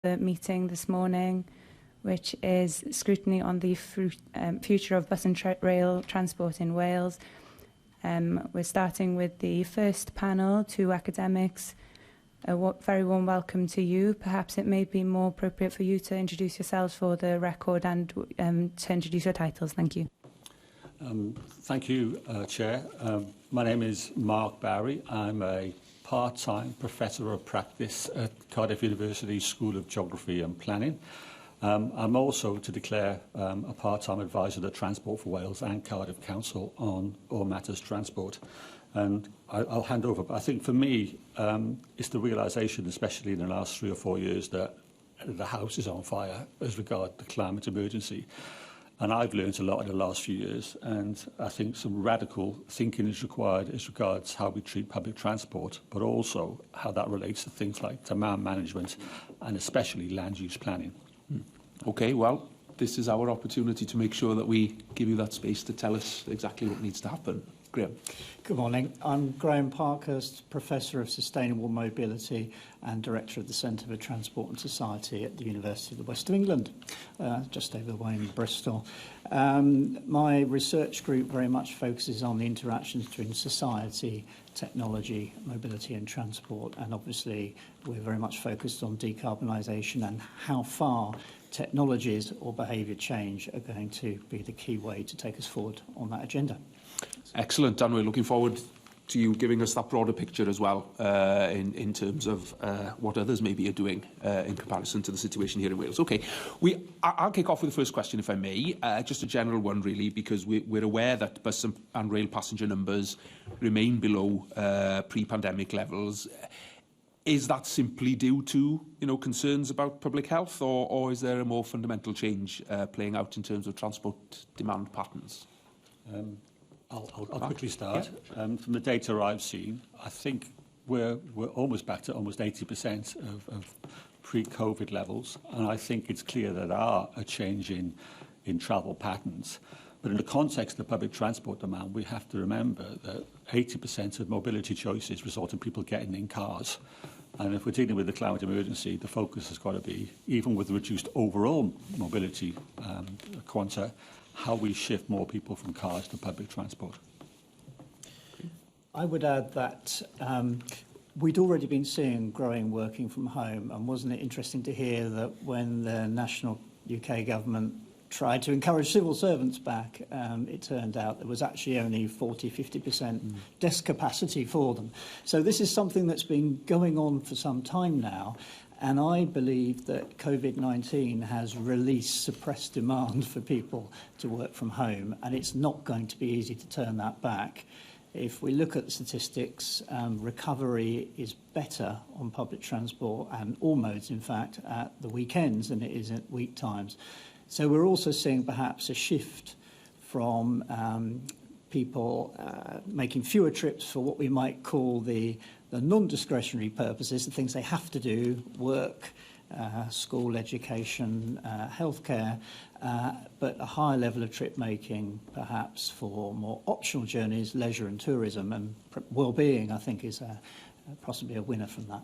the meeting this morning, which is scrutiny on the future of bus and rail transport in Wales. We're starting with the first panel, two academics. A very warm welcome to you. Perhaps it may be more appropriate for you to introduce yourselves for the record and to introduce your titles. Thank you. Thank you, Chair. My name is Mark Barry. I'm a part-time Professor of Practice at Cardiff University School of Geography and Planning. I'm also, to declare, a part-time advisor to Transport for Wales and Cardiff Council on all matters transport. And I'll hand over. But I think for me, it's the realisation, especially in the last 3 or 4 years, that the house is on fire as regards the climate emergency. And I've learned a lot in the last few years, and I think some radical thinking is required as regards how we treat public transport, but also how that relates to things like demand management and especially land use planning. OK, well, this is our opportunity to make sure that we give you that space to tell us exactly what needs to happen. Graham. Good morning. I'm Graham Parkhurst, Professor of Sustainable Mobility and Director of the Centre for Transport and Society at the University of the West of England, just over the way in Bristol. My research group very much focuses on the interactions between society, technology, mobility and transport, and obviously we're very much focused on decarbonisation and how far technologies or behaviour change are going to be the key way to take us forward on that agenda. Excellent, and we're looking forward to you giving us that broader picture as well in terms of what others maybe are doing in comparison to the situation here in Wales. OK, I'll kick off with the first question, if I may, just a general one, really, because we're aware that bus and rail passenger numbers remain below pre-pandemic levels. Is that simply due to concerns about public health, or is there a more fundamental change playing out in terms of transport demand patterns? I'll quickly start. Yeah. From the data I've seen, I think we're almost back to almost 80% of pre-COVID levels, and I think it's clear that there are a change in travel patterns. But in the context of public transport demand, we have to remember that 80% of mobility choices result in people getting in cars. And if we're dealing with the climate emergency, the focus has got to be, even with reduced overall mobility quanta, how we shift more people from cars to public transport. I would add that we'd already been seeing growing working from home, and wasn't it interesting to hear that when the national UK government tried to encourage civil servants back, it turned out there was actually only 40–50% desk capacity for them. So this is something that's been going on for some time now. And I believe that COVID-19 has released suppressed demand for people to work from home, and it's not going to be easy to turn that back. If we look at the statistics, recovery is better on public transport, and all modes, in fact, at the weekends than it is at week times. So we're also seeing perhaps a shift from people making fewer trips for what we might call the non-discretionary purposes, the things they have to do, work, school, education, healthcare, but a higher level of trip making perhaps for more optional journeys, leisure and tourism, and well-being, I think, is possibly a winner from that.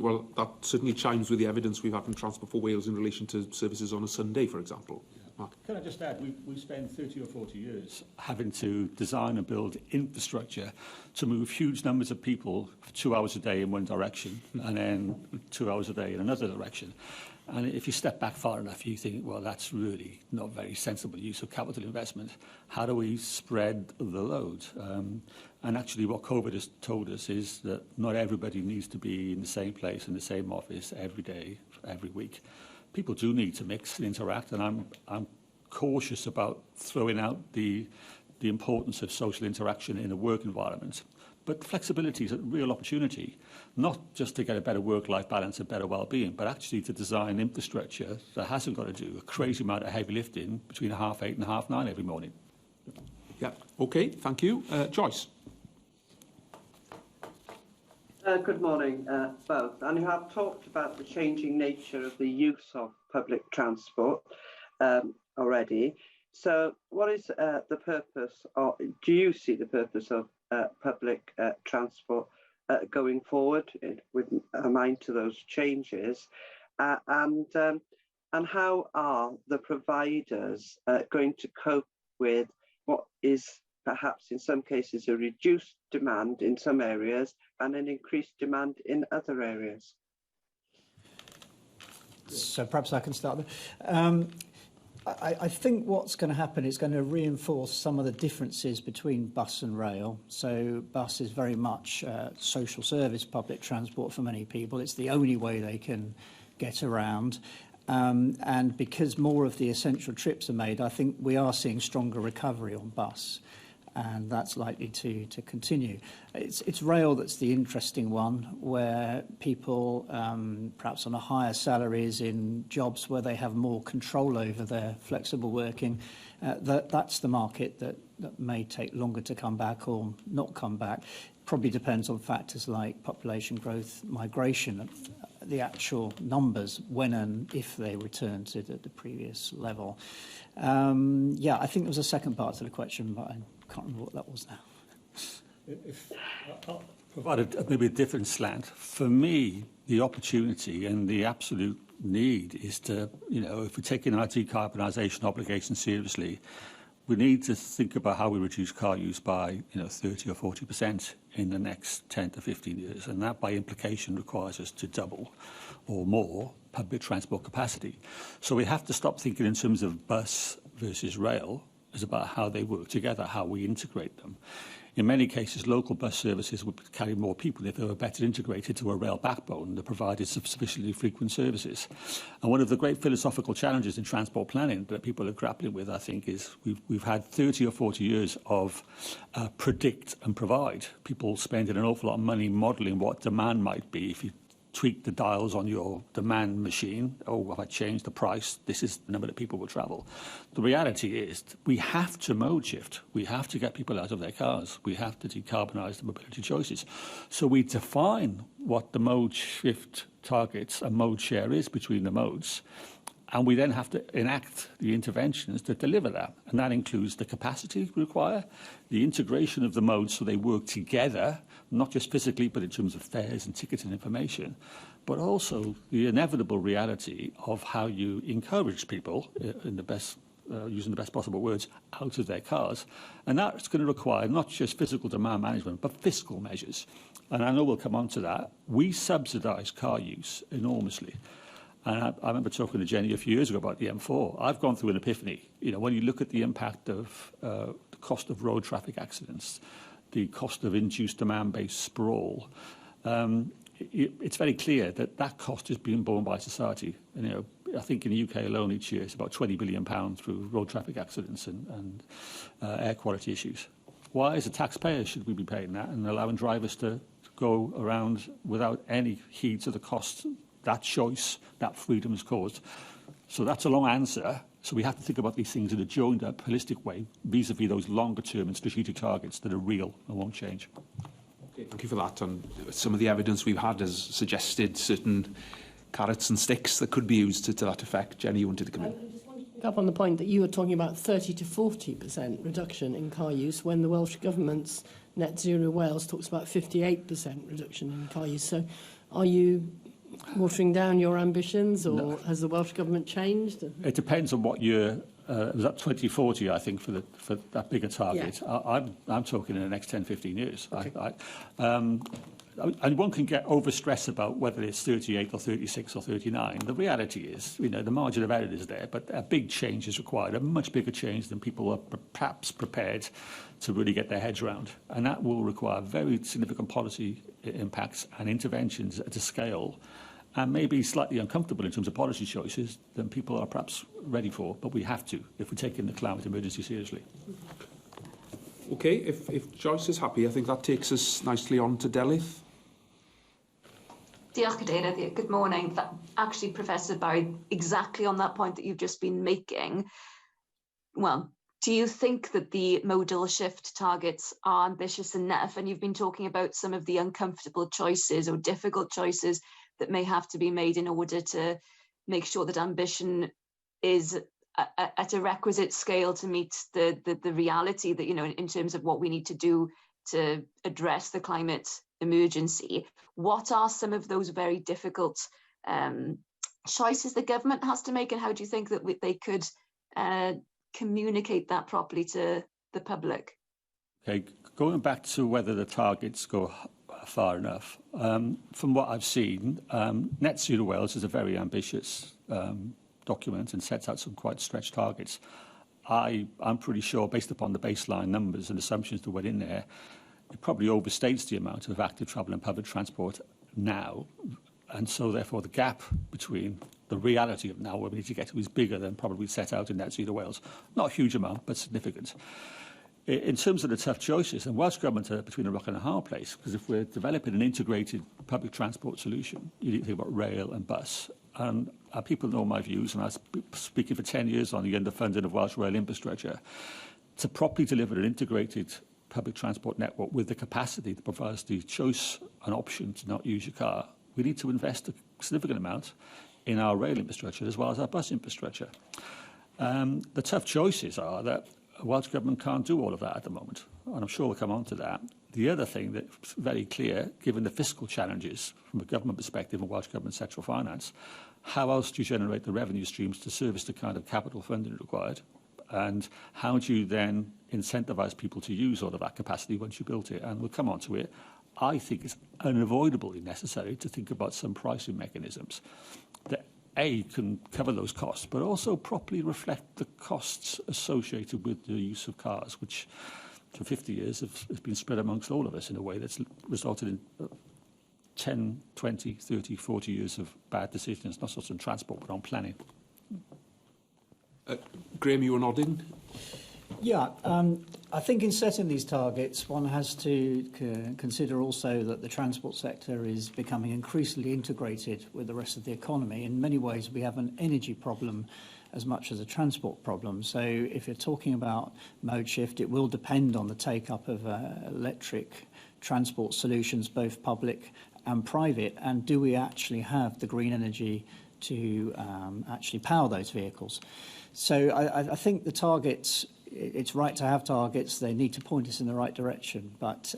Well, that certainly chimes with the evidence we've had from Transport for Wales in relation to services on a Sunday, for example. Mark. Can I just add, we spent 30 or 40 years having to design and build infrastructure to move huge numbers of people for 2 hours a day in one direction and then 2 hours a day in another direction. And if you step back far enough, you think, well, that's really not very sensible use of capital investment. How do we spread the load? And actually what COVID has told us is that not everybody needs to be in the same place, in the same office every day, every week. People do need to mix and interact, and I'm cautious about throwing out the importance of social interaction in a work environment. But flexibility is a real opportunity, not just to get a better work-life balance and better well-being, but actually to design infrastructure that hasn't got to do a crazy amount of heavy lifting between 8:30 and 9:30 every morning. Yeah, OK, thank you. Joyce. Good morning, both. And you have talked about the changing nature of the use of public transport already. So what is the purpose, or do you see the purpose of public transport going forward with a mind to those changes? And how are the providers going to cope with what is perhaps in some cases a reduced demand in some areas and an increased demand in other areas? So perhaps I can start there. I think what's going to happen is going to reinforce some of the differences between bus and rail. So bus is very much social service public transport for many people. It's the only way they can get around. And because more of the essential trips are made, I think we are seeing stronger recovery on bus. And that's likely to continue. It's rail that's the interesting one, where people, perhaps on a higher salaries in jobs where they have more control over their flexible working, that's the market that may take longer to come back or not come back. Probably depends on factors like population growth, migration, the actual numbers, when and if they return to the previous level. Yeah, I think there was a second part to the question, but I can't remember what that was now. If I'll provide maybe a different slant. For me, the opportunity and the absolute need is to, if we're taking our decarbonisation obligation seriously, we need to think about how we reduce car use by 30 or 40% in the next 10 to 15 years. And that, by implication, requires us to double or more public transport capacity. So we have to stop thinking in terms of bus versus rail. It's about how they work together, how we integrate them. In many cases, local bus services would carry more people if they were better integrated to a rail backbone that provided sufficiently frequent services. And one of the great philosophical challenges in transport planning that people are grappling with, I think, is we've had 30 or 40 years of predict and provide. People spending an awful lot of money modelling what demand might be if you tweak the dials on your demand machine. Oh, if I change the price, this is the number that people will travel. The reality is we have to mode shift. We have to get people out of their cars. We have to decarbonise the mobility choices. So we define what the mode shift targets and mode share is between the modes. And we then have to enact the interventions that deliver that. And that includes the capacity we require, the integration of the modes so they work together, not just physically, but in terms of fares and tickets and information, but also the inevitable reality of how you encourage people, in the best, using the best possible words, out of their cars. And that's going to require not just physical demand management, but fiscal measures. And I know we'll come on to that. We subsidise car use enormously. And I remember talking to Jenny a few years ago about the M4. I've gone through an epiphany. When you look at the impact of the cost of road traffic accidents, the cost of induced demand-based sprawl, it's very clear that that cost is being borne by society. And, I think in the UK alone each year it's about £20 billion through road traffic accidents and air quality issues. Why, as a taxpayer, should we be paying that and allowing drivers to go around without any heed to the cost that choice, that freedom has caused? So that's a long answer. So we have to think about these things in a joined-up, holistic way, vis-à-vis those longer-term and strategic targets that are real and won't change. Okay, thank you for that. And some of the evidence we've had has suggested certain carrots and sticks that could be used to that effect. Jenny, you wanted to come in? I just wanted to pick up on the point that you were talking about 30 to 40% reduction in car use when the Welsh Government's Net Zero Wales talks about 58% reduction in car use. So are you watering down your ambitions, or no, has the Welsh Government changed? It depends on what year. It was at 2040, I think, for that bigger target. Yeah. I'm talking in the next 10, 15 years. Okay. And one can get overstressed about whether it's 38 or 36 or 39. The reality is, the margin of error is there, but a big change is required, a much bigger change than people are perhaps prepared to really get their heads around. And that will require very significant policy impacts and interventions at a scale and maybe slightly uncomfortable in terms of policy choices than people are perhaps ready for. But we have to, if we're taking the climate emergency seriously. OK, if Joyce is happy, I think that takes us nicely on to Delyth. Diolch, Cadeirydd. Good morning. Actually, Professor Barry, exactly on that point that you've just been making, well, do you think that the modal shift targets are ambitious enough? And you've been talking about some of the uncomfortable choices or difficult choices that may have to be made in order to make sure that ambition is at a requisite scale to meet the reality that, in terms of what we need to do to address the climate emergency. What are some of those very difficult choices the government has to make, and how do you think that they could communicate that properly to the public? Okay, going back to whether the targets go far enough, from what I've seen, Net Zero Wales is a very ambitious document and sets out some quite stretched targets. I'm pretty sure, based upon the baseline numbers and assumptions that went in there, it probably overstates the amount of active travel and public transport now. And so, therefore, the gap between the reality of now where we need to get to is bigger than probably set out in Net Zero Wales. Not a huge amount, but significant. In terms of the tough choices, and Welsh Government are between a rock and a hard place, because if we're developing an integrated public transport solution, you need to think about rail and bus. And people know my views, and I was speaking for 10 years on the underfunding of Welsh rail infrastructure. To properly deliver an integrated public transport network with the capacity that provides the choice and option to not use your car, we need to invest a significant amount in our rail infrastructure as well as our bus infrastructure. The tough choices are that Welsh Government can't do all of that at the moment, and I'm sure we'll come on to that. The other thing that's very clear, given the fiscal challenges from a government perspective and Welsh Government sectoral finance, how else do you generate the revenue streams to service the kind of capital funding required? And how do you then incentivise people to use all of that capacity once you built it? And we'll come on to it. I think it's unavoidably necessary to think about some pricing mechanisms that, A, can cover those costs, but also properly reflect the costs associated with the use of cars, which for 50 years has been spread amongst all of us in a way that's resulted in 10, 20, 30, 40 years of bad decisions, not just on transport, but on planning. Graham, you were nodding. Yeah, I think in setting these targets, one has to consider also that the transport sector is becoming increasingly integrated with the rest of the economy. In many ways, we have an energy problem as much as a transport problem. So if you're talking about mode shift, it will depend on the take-up of electric transport solutions, both public and private. And do we actually have the green energy to actually power those vehicles? So I think the targets, it's right to have targets. They need to point us in the right direction, but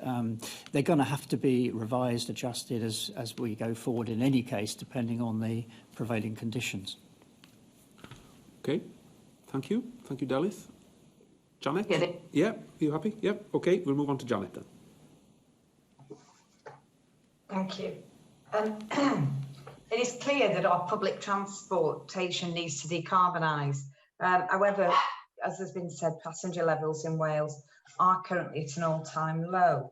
they're going to have to be revised, adjusted as we go forward in any case, depending on the prevailing conditions. Okay, thank you. Thank you, Dalith. Janet? Yeah, yeah, are you happy? Yeah, okay, we'll move on to Janet then. Thank you. It is clear that our public transportation needs to decarbonise. However, as has been said, passenger levels in Wales are currently at an all-time low,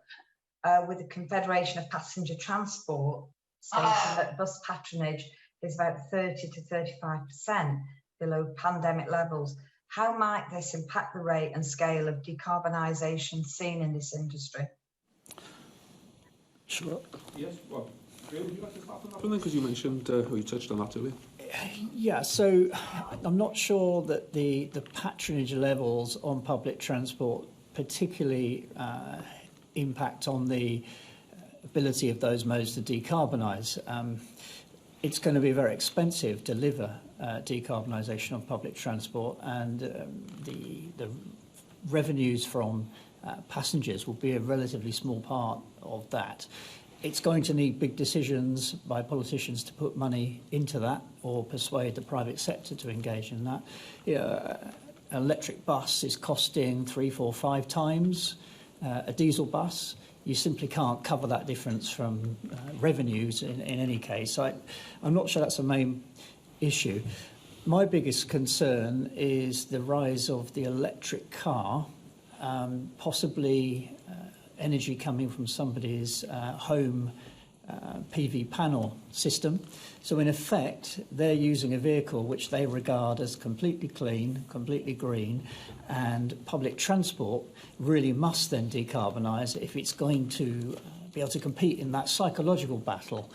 with the Confederation of Passenger Transport stating that bus patronage is about 30 to 35% below pandemic levels. How might this impact the rate and scale of decarbonisation seen in this industry? Sure. Yes, well, Graham, would you like to start on that one then? Because you mentioned, or you touched on that earlier. Yeah, so I'm not sure that the patronage levels on public transport particularly impact on the ability of those modes to decarbonise. It's going to be very expensive to deliver decarbonisation of public transport, and the revenues from passengers will be a relatively small part of that. It's going to need big decisions by politicians to put money into that or persuade the private sector to engage in that. An electric bus is costing 3, 4, 5 times a diesel bus. You simply can't cover that difference from revenues in any case. So I'm not sure that's a main issue. My biggest concern is the rise of the electric car, possibly energy coming from somebody's home PV panel system. So in effect, they're using a vehicle which they regard as completely clean, completely green, and public transport really must then decarbonise if it's going to be able to compete in that psychological battle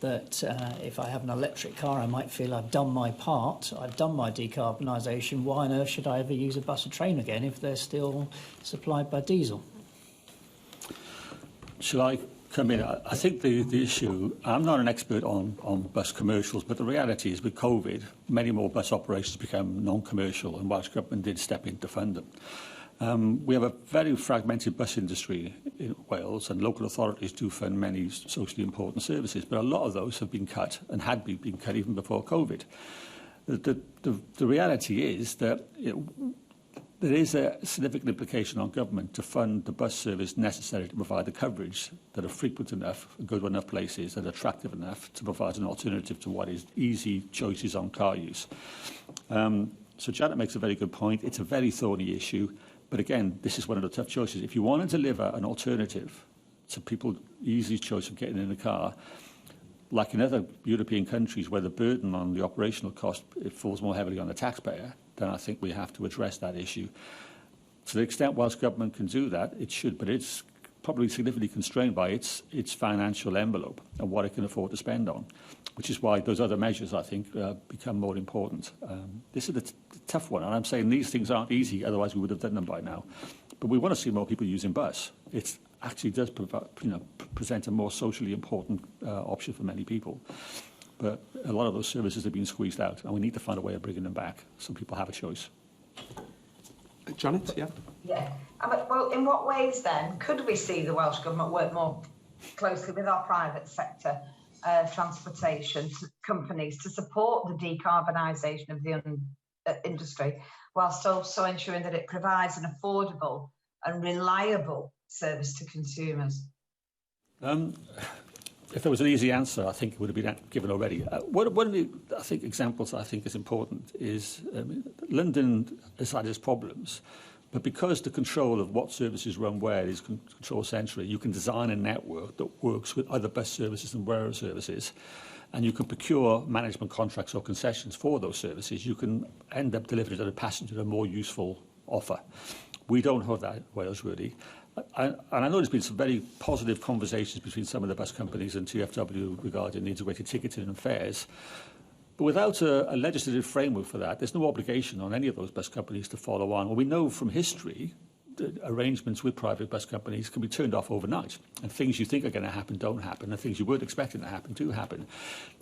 that if I have an electric car, I might feel I've done my part, I've done my decarbonisation. Why on earth should I ever use a bus or train again if they're still supplied by diesel? Shall I come in? I think the issue, I'm not an expert on bus commercials, but the reality is with COVID, many more bus operations become non-commercial, and Welsh Government did step in to fund them. We have a very fragmented bus industry in Wales, and local authorities do fund many socially important services, but a lot of those have been cut and had been cut even before COVID. The reality is that there is a significant implication on government to fund the bus service necessary to provide the coverage that are frequent enough, go to enough places, and attractive enough to provide an alternative to what is easy choices on car use. So Janet makes a very good point. It's a very thorny issue. But again, this is one of the tough choices. If you want to deliver an alternative to people's easy choice of getting in a car, like in other European countries where the burden on the operational cost it falls more heavily on the taxpayer, then I think we have to address that issue. To the extent Welsh Government can do that, it should, but it's probably significantly constrained by its financial envelope and what it can afford to spend on, which is why those other measures, I think, become more important. This is the tough one, and I'm saying these things aren't easy, otherwise we would have done them by now. But we want to see more people using bus. It actually does present a more socially important option for many people. But a lot of those services have been squeezed out, and we need to find a way of bringing them back so people have a choice. Janet, yeah? Yeah. Well, in what ways then could we see the Welsh Government work more closely with our private sector transportation companies to support the decarbonisation of the industry, whilst also ensuring that it provides an affordable and reliable service to consumers? If there was an easy answer, I think it would have been given already. One of the examples I think is important is London has had its problems, but because the control of what services run where is controlled centrally, you can design a network that works with other bus services and rail services, and you can procure management contracts or concessions for those services. You can end up delivering to the passenger a more useful offer. We don't have that in Wales, really. And I know there's been some very positive conversations between some of the bus companies and TfW regarding the integrated ticketing and fares. But without a legislative framework for that, there's no obligation on any of those bus companies to follow on. Well, we know from history that arrangements with private bus companies can be turned off overnight. And things you think are going to happen don't happen, and things you weren't expecting to happen do happen.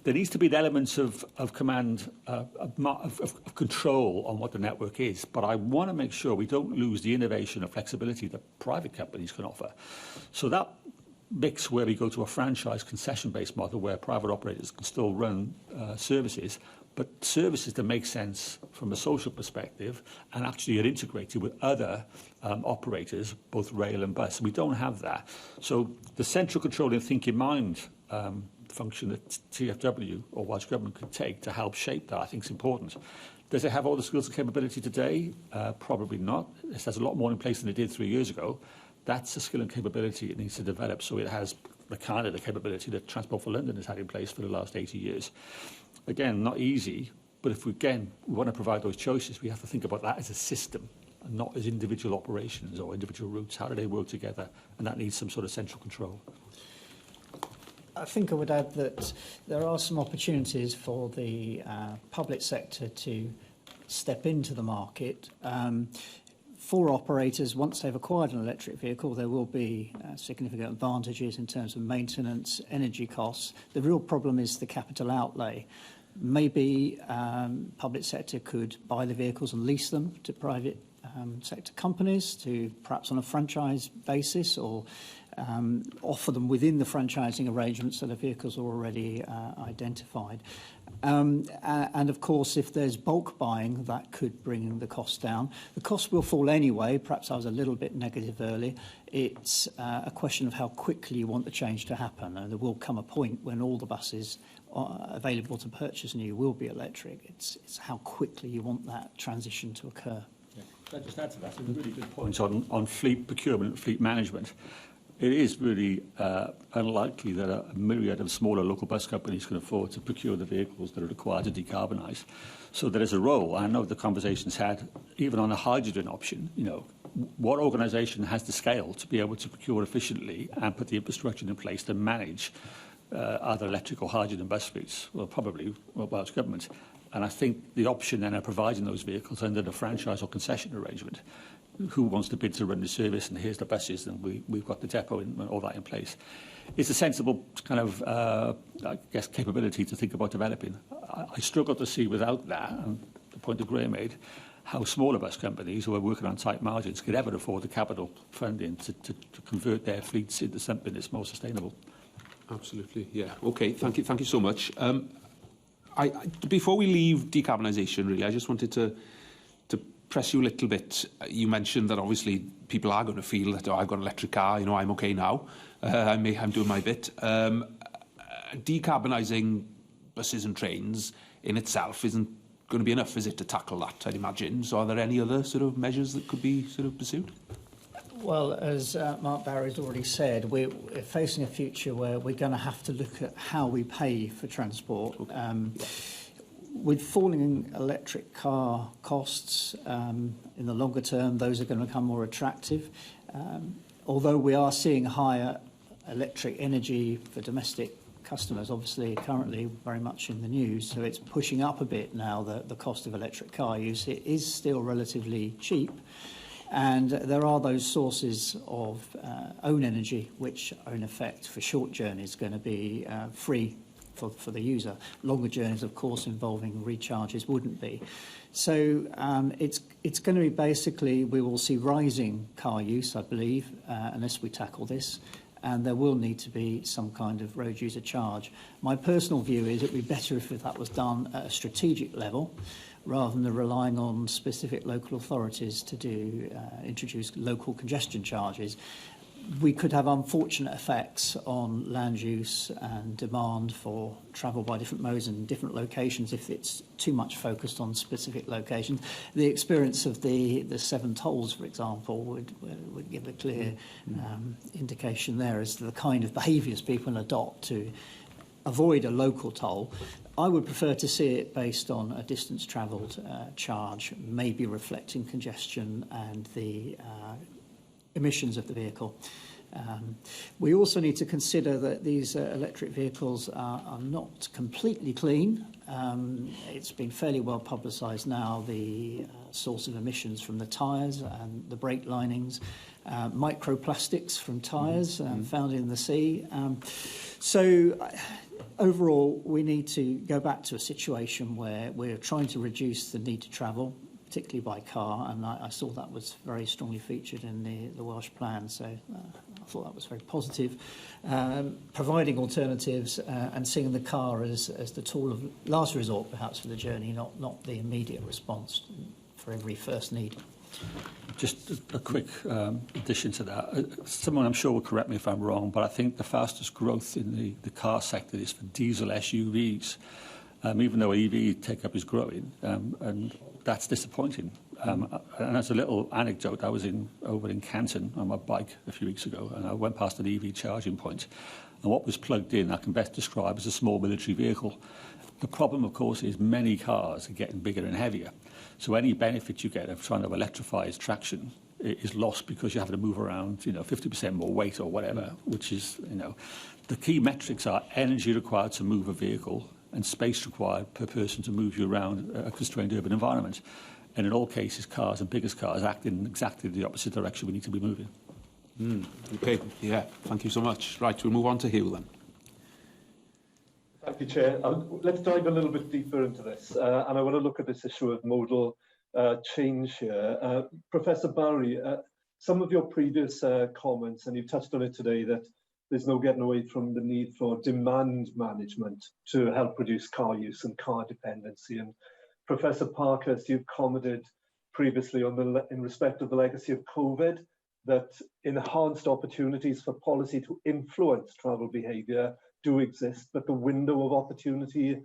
There needs to be an element of command, of control on what the network is. But I want to make sure we don't lose the innovation and flexibility that private companies can offer. So that mix where we go to a franchise concession-based model where private operators can still run services, but services that make sense from a social perspective and actually are integrated with other operators, both rail and bus. We don't have that. So the central control and think in mind function that TfW or Welsh Government could take to help shape that, I think is important. Does it have all the skills and capability today? Probably not. It has a lot more in place than it did 3 years ago. That's a skill and capability it needs to develop, so it has the kind of capability that Transport for London has had in place for the last 80 years. Again, not easy, but if we want to provide those choices, we have to think about that as a system and not as individual operations or individual routes. How do they work together? And that needs some sort of central control. I think I would add that there are some opportunities for the public sector to step into the market. For operators, once they've acquired an electric vehicle, there will be significant advantages in terms of maintenance, energy costs. The real problem is the capital outlay. Maybe public sector could buy the vehicles and lease them to private sector companies, to perhaps on a franchise basis, or offer them within the franchising arrangements so the vehicles are already identified. And of course, if there's bulk buying, that could bring the cost down. The cost will fall anyway. Perhaps I was a little bit negative earlier. It's a question of how quickly you want the change to happen. And there will come a point when all the buses available to purchase new will be electric. It's how quickly you want that transition to occur. Yeah. Can I just add to that? It's a really good point on fleet procurement and fleet management. It is really unlikely that a myriad of smaller local bus companies can afford to procure the vehicles that are required to decarbonise. So there is a role. I know the conversations had, even on a hydrogen option, what organisation has the scale to be able to procure efficiently and put the infrastructure in place to manage either electric or hydrogen bus fleets? Well, probably Welsh Government. And I think the option then of providing those vehicles under the franchise or concession arrangement, who wants to bid to run the service, and here's the buses, and we've got the depot and all that in place. It's a sensible kind of, capability to think about developing. I struggle to see without that, and the point that Graham made, how smaller bus companies who are working on tight margins could ever afford the capital funding to convert their fleets into something that's more sustainable. Absolutely, yeah. Okay, thank you so much. Before we leave decarbonisation, really, I just wanted to press you a little bit. You mentioned that obviously people are going to feel that, oh, I've got an electric car, you know, I'm okay now. I'm doing my bit. Decarbonising buses and trains in itself isn't going to be enough, is it, to tackle that, I'd imagine? So are there any other sort of measures that could be sort of pursued? Well, as Mark Barry's already said, we're facing a future where we're going to have to look at how we pay for transport. With falling electric car costs, in the longer term, those are going to become more attractive. Although we are seeing higher electric energy for domestic customers, obviously currently very much in the news, so it's pushing up a bit now, the cost of electric car use. It is still relatively cheap, and there are those sources of own energy which are in effect for short journeys going to be free for the user. Longer journeys, of course, involving recharges wouldn't be. So it's going to be basically, we will see rising car use, I believe, unless we tackle this. And there will need to be some kind of road user charge. My personal view is it would be better if that was done at a strategic level, rather than relying on specific local authorities to introduce local congestion charges. We could have unfortunate effects on land use and demand for travel by different modes and different locations if it's too much focused on specific locations. The experience of the 7 tolls, for example, would give a clear indication there as to the kind of behaviours people adopt to avoid a local toll. I would prefer to see it based on a distance travelled charge, maybe reflecting congestion and the emissions of the vehicle. We also need to consider that these electric vehicles are not completely clean. It's been fairly well publicised now, the source of emissions from the tyres and the brake linings, microplastics from tyres found in the sea. So overall, we need to go back to a situation where we're trying to reduce the need to travel, particularly by car, and I saw that was very strongly featured in the Welsh plan, so I thought that was very positive. Providing alternatives and seeing the car as the tool of last resort, perhaps, for the journey, not the immediate response for every first need. Just a quick addition to that. Someone I'm sure will correct me if I'm wrong, but I think the fastest growth in the car sector is for diesel SUVs. Even though EV take-up is growing, and that's disappointing. And as a little anecdote, I was over in Canton on my bike a few weeks ago, and I went past an EV charging point, and what was plugged in I can best describe as a small military vehicle. The problem, of course, is many cars are getting bigger and heavier, so any benefit you get of trying to electrify its traction is lost because you have to move around, 50% more weight or whatever, which is, the key metrics are energy required to move a vehicle and space required per person to move you around a constrained urban environment. And in all cases, cars and biggest cars act in exactly the opposite direction we need to be moving. Okay, yeah, thank you so much. Right, we'll move on to Hugh then. Thank you, Chair. Let's dive a little bit deeper into this, and I want to look at this issue of modal change here. Professor Barry, some of your previous comments, and you've touched on it today, that there's no getting away from the need for demand management to help reduce car use and car dependency. And Professor Parkhurst, you've commented previously on in respect of the legacy of COVID, that enhanced opportunities for policy to influence travel behaviour do exist, but the window of opportunity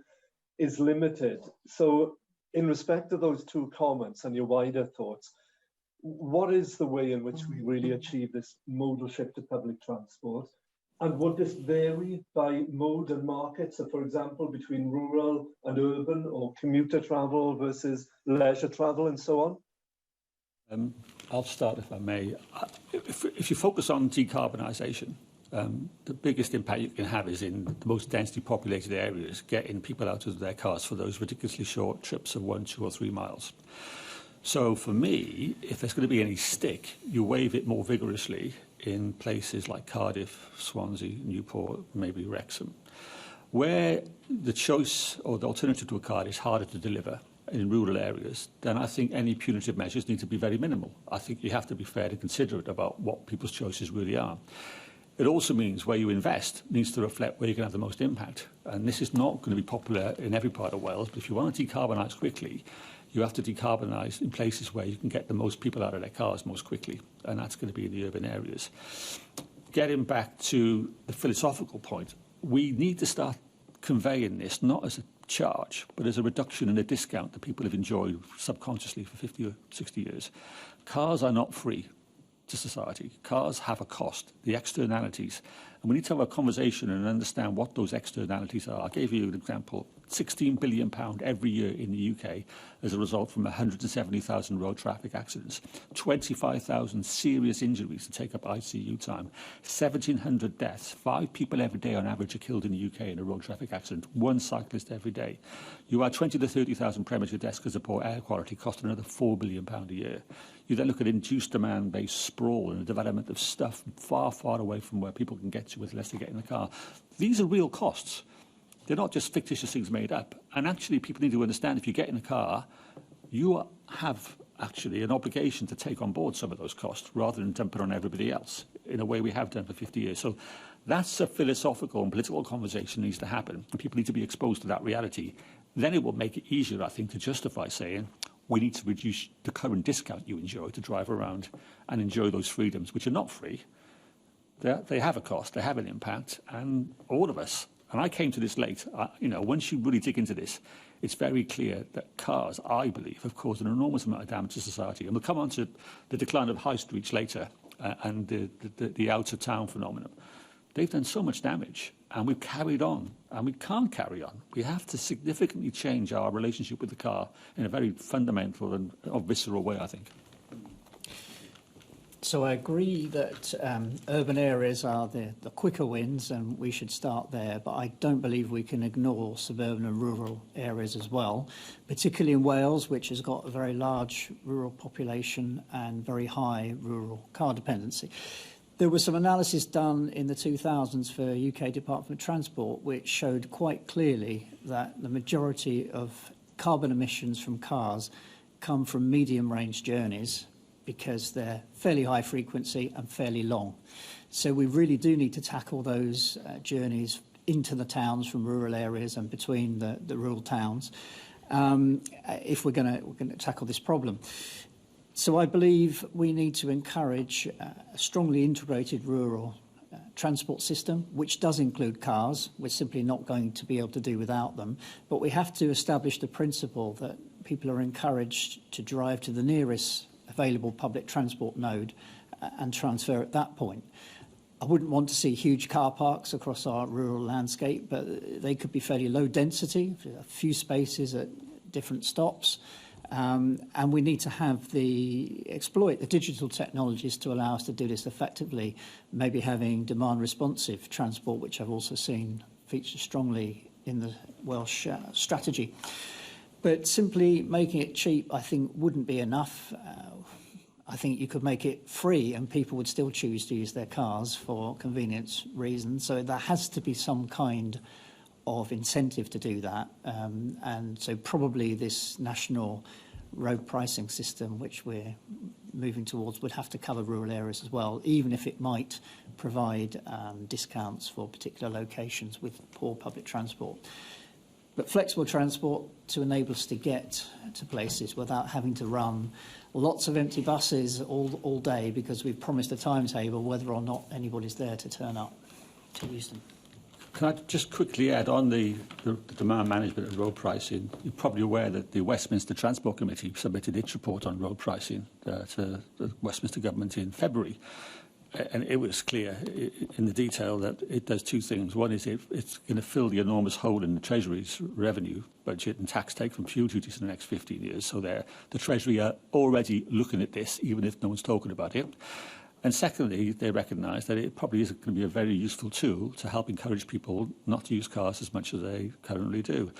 is limited. So in respect of those two comments and your wider thoughts, what is the way in which we really achieve this modal shift to public transport? And would this vary by mode and market? So, for example, between rural and urban, or commuter travel versus leisure travel, and so on? I'll start, if I may. If you focus on decarbonisation, the biggest impact you can have is in the most densely populated areas, getting people out of their cars for those ridiculously short trips of 1, 2 or 3 miles. So for me, if there's going to be any stick, you wave it more vigorously in places like Cardiff, Swansea, Newport, maybe Wrexham, where the choice or the alternative to a car is harder to deliver. in rural areas, then I think any punitive measures need to be very minimal. I think you have to be fair and considerate about what people's choices really are. It also means where you invest needs to reflect where you can have the most impact. And this is not going to be popular in every part of Wales, but if you want to decarbonise quickly, you have to decarbonise in places where you can get the most people out of their cars most quickly, and that's going to be in the urban areas. Getting back to the philosophical point, we need to start conveying this not as a charge, but as a reduction in a discount that people have enjoyed subconsciously for 50 or 60 years. Cars are not free to society. Cars have a cost, the externalities. And we need to have a conversation and understand what those externalities are. I gave you an example. £16 billion every year in the UK as a result from 170,000 road traffic accidents, 25,000 serious injuries to take up ICU time, 1,700 deaths, 5 people every day on average are killed in the UK in a road traffic accident, 1 cyclist every day. You add 20 to 30,000 premature deaths because of poor air quality, cost another £4 billion a year. You then look at induced demand-based sprawl and the development of stuff far, far away from where people can get to with less to get in the car. These are real costs. They're not just fictitious things made up. And actually, people need to understand if you get in a car, you have actually an obligation to take on board some of those costs rather than dump it on everybody else in a way we have done for 50 years. So that's a philosophical and political conversation that needs to happen. And people need to be exposed to that reality. Then it will make it easier, I think, to justify saying we need to reduce the current discount you enjoy to drive around and enjoy those freedoms, which are not free. They have a cost, they have an impact, and all of us. And I came to this late. Once you really dig into this, it's very clear that cars, I believe, have caused an enormous amount of damage to society. And we'll come on to the decline of high streets later and the out-of-town phenomenon. They've done so much damage, and we've carried on, and we can't carry on. We have to significantly change our relationship with the car in a very fundamental and visceral way, I think. So I agree that urban areas are the quicker wins and we should start there, but I don't believe we can ignore suburban and rural areas as well, particularly in Wales, which has got a very large rural population and very high rural car dependency. There was some analysis done in the 2000s for UK Department of Transport which showed quite clearly that the majority of carbon emissions from cars come from medium-range journeys, because they're fairly high frequency and fairly long. So we really do need to tackle those journeys into the towns from rural areas and between the rural towns if we're going to tackle this problem. So I believe we need to encourage a strongly integrated rural transport system, which does include cars. We're simply not going to be able to do without them. But we have to establish the principle that people are encouraged to drive to the nearest available public transport node and transfer at that point. I wouldn't want to see huge car parks across our rural landscape, but they could be fairly low density, a few spaces at different stops. And we need to exploit the digital technologies to allow us to do this effectively, maybe having demand responsive transport, which I've also seen feature strongly in the Welsh strategy. But simply making it cheap, I think, wouldn't be enough. I think you could make it free and people would still choose to use their cars for convenience reasons. So there has to be some kind of incentive to do that. And so probably this national road pricing system, which we're moving towards, would have to cover rural areas as well, even if it might provide discounts for particular locations with poor public transport. But flexible transport to enable us to get to places without having to run lots of empty buses all day because we've promised a timetable whether or not anybody's there to turn up to use them. Can I just quickly add on the demand management and road pricing? You're probably aware that the Westminster Transport Committee submitted its report on road pricing to the Westminster Government in February. And it was clear in the detail that it does two things. One is it's going to fill the enormous hole in the Treasury's revenue budget and tax take from fuel duties in the next 15 years. So the Treasury are already looking at this, even if no one's talking about it. And secondly, they recognise that it probably is going to be a very useful tool to help encourage people not to use cars as much as they currently do.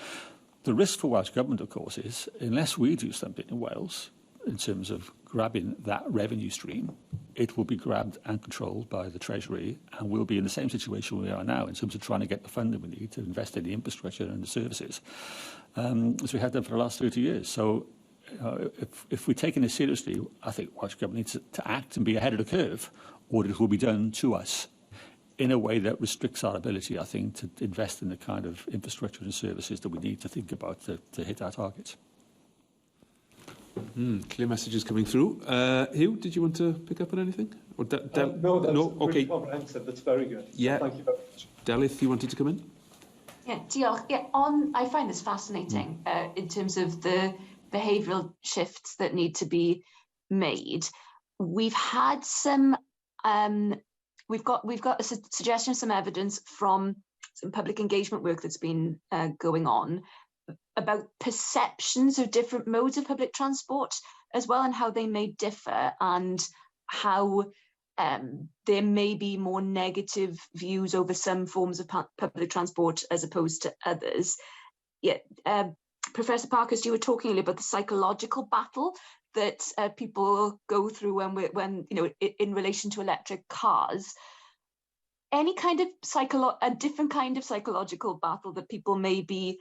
The risk for Welsh Government, of course, is unless we do something in Wales in terms of grabbing that revenue stream, it will be grabbed and controlled by the Treasury, and we'll be in the same situation we are now in terms of trying to get the funding we need to invest in the infrastructure and the services, as we have done for the last 30 years. So if we're taking this seriously, I think Welsh Government needs to act and be ahead of the curve, or it will be done to us in a way that restricts our ability, I think, to invest in the kind of infrastructure and services that we need to think about to hit our targets. Clear messages coming through. Hugh, did you want to pick up on anything? Or no, that's no? Okay. Really comprehensive. That's very good. Yeah. Thank you very much. Delith, you wanted to come in? Yeah, diolch. Yeah, I find this fascinating in terms of the behavioural shifts that need to be made. We've had some, we've got a suggestion, some evidence from some public engagement work that's been going on about perceptions of different modes of public transport as well, and how they may differ, and how there may be more negative views over some forms of public transport as opposed to others. Yeah, Professor Parkhurst, you were talking earlier about the psychological battle that people go through when in relation to electric cars. Any kind of a different kind of psychological battle that people may be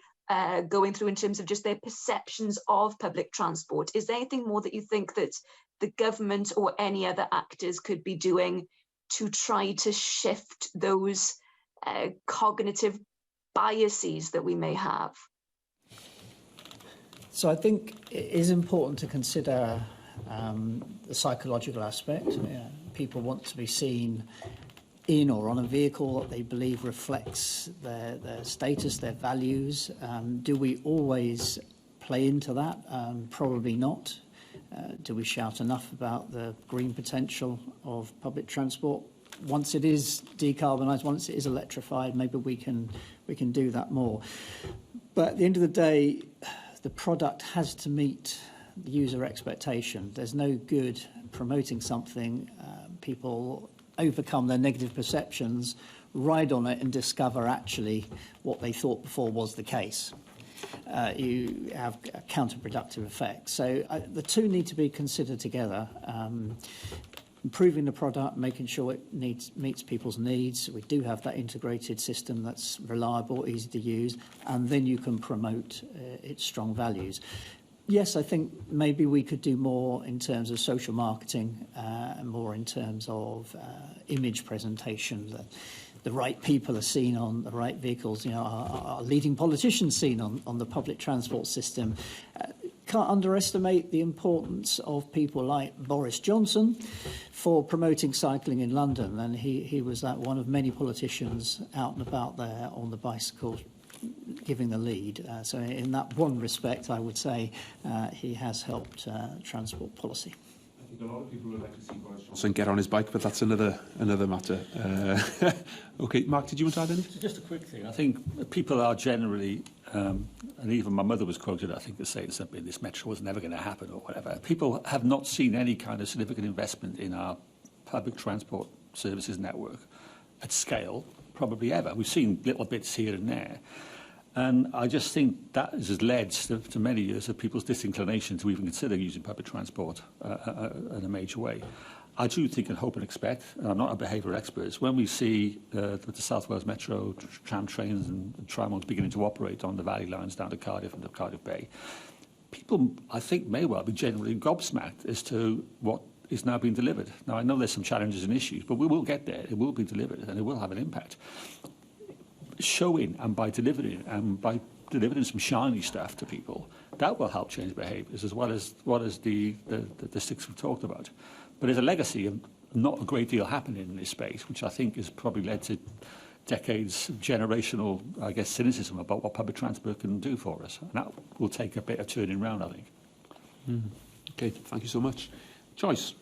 going through in terms of just their perceptions of public transport? Is there anything more that you think that the government or any other actors could be doing to try to shift those cognitive biases that we may have? So I think it is important to consider the psychological aspect. People want to be seen in or on a vehicle that they believe reflects their status, their values. Do we always play into that? Probably not. Do we shout enough about the green potential of public transport? Once it is decarbonised, once it is electrified, maybe we can do that more. But at the end of the day, the product has to meet the user expectation. There's no good promoting something, people overcome their negative perceptions, ride on it and discover actually what they thought before was the case. You have a counterproductive effect. So the two need to be considered together. Improving the product, making sure it meets people's needs. We do have that integrated system that's reliable, easy to use, and then you can promote its strong values. Yes, I think maybe we could do more in terms of social marketing, and more in terms of image presentation. The right people are seen on the right vehicles. Our leading politicians seen on the public transport system. Can't underestimate the importance of people like Boris Johnson for promoting cycling in London, and he was one of many politicians out and about there on the bicycle, giving the lead. So in that one respect, I would say he has helped transport policy. I think a lot of people would like to see Boris Johnson get on his bike, but that's another matter. Okay, Mark, did you want to add anything? Just a quick thing. I think people are generally, and even my mother was quoted, I think, as saying something, this metro was never going to happen or whatever. People have not seen any kind of significant investment in our public transport services network at scale, probably ever. We've seen little bits here and there. And I just think that has led to many years of people's disinclination to even consider using public transport in a major way. I do think and hope and expect, and I'm not a behavioural expert, when we see the South Wales Metro tram trains and tramways beginning to operate on the Valley lines down to Cardiff and to Cardiff Bay, people, I think, may well be generally gobsmacked as to what is now being delivered. Now, I know there's some challenges and issues, but we will get there. It will be delivered, and it will have an impact. Showing and by delivering some shiny stuff to people, that will help change behaviours as well as the six we've talked about. But there's a legacy of not a great deal happening in this space, which I think has probably led to decades of generational, I guess, cynicism about what public transport can do for us. And that will take a bit of turning round, I think. Okay, thank you so much. Joyce.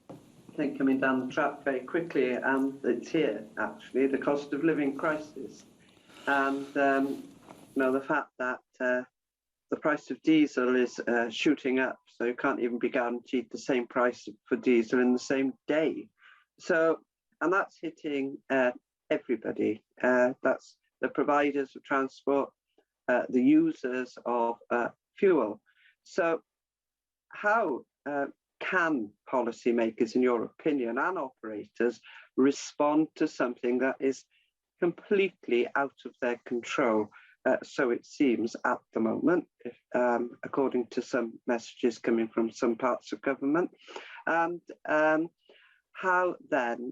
I think coming down the track very quickly, and it's here actually, the cost of living crisis, and the fact that the price of diesel is shooting up, so you can't even be guaranteed the same price for diesel in the same day. So, and that's hitting everybody. That's the providers of transport, the users of fuel. So, how can policymakers, in your opinion, and operators respond to something that is completely out of their control? So it seems at the moment, according to some messages coming from some parts of government. And how then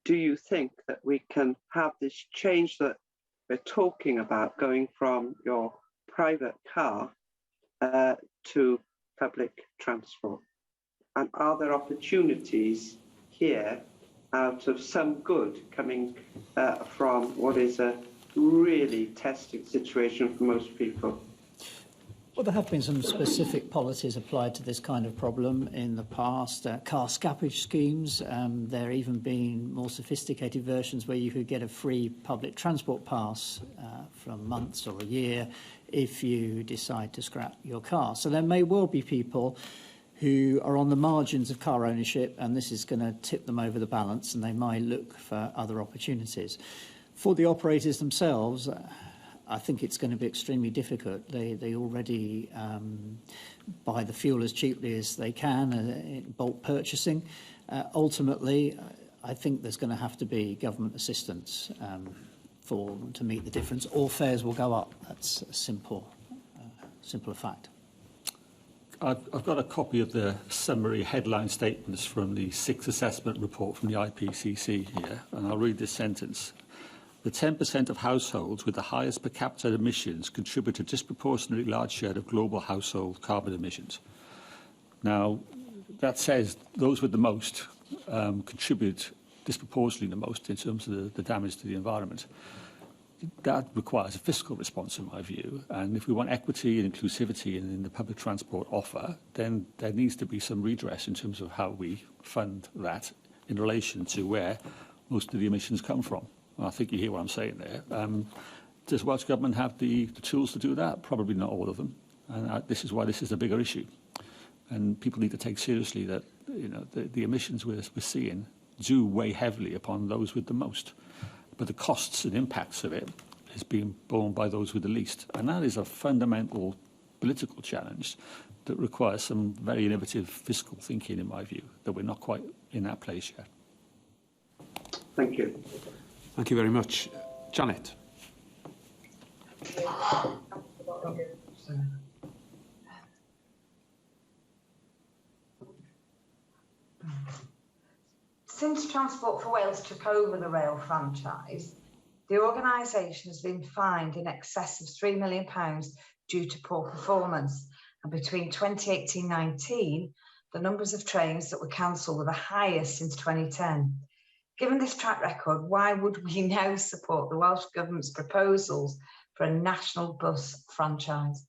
do you think that we can have this change that we're talking about, going from your private car to public transport? And are there opportunities here out of some good coming from what is a really testing situation for most people? Well, there have been some specific policies applied to this kind of problem in the past. Car scrappage schemes. There have even been more sophisticated versions where you could get a free public transport pass for months or a year if you decide to scrap your car. So there may well be people who are on the margins of car ownership, and this is going to tip them over the balance, and they might look for other opportunities. For the operators themselves, I think it's going to be extremely difficult. They already buy the fuel as cheaply as they can in bulk purchasing. Ultimately, I think there's going to have to be government assistance to meet the difference, or fares will go up. That's a simpler fact. I've got a copy of the summary headline statements from the 6th assessment report from the IPCC here, and I'll read this sentence. The 10% of households with the highest per capita emissions contribute a disproportionately large share of global household carbon emissions. Now, that says those with the most contribute disproportionately the most in terms of the damage to the environment. That requires a fiscal response, in my view, and if we want equity and inclusivity in the public transport offer, then there needs to be some redress in terms of how we fund that in relation to where most of the emissions come from. I think you hear what I'm saying there. Does Welsh Government have the tools to do that? Probably not all of them. And this is why this is a bigger issue. And people need to take seriously that the emissions we're seeing do weigh heavily upon those with the most. But the costs and impacts of it is being borne by those with the least. And that is a fundamental political challenge that requires some very innovative fiscal thinking, in my view, that we're not quite in that place yet. Thank you. Thank you very much. Janet. Since Transport for Wales took over the rail franchise, the organisation has been fined in excess of £3 million due to poor performance. And between 2018-19, the numbers of trains that were cancelled were the highest since 2010. Given this track record, why would we now support the Welsh Government's proposals for a national bus franchise?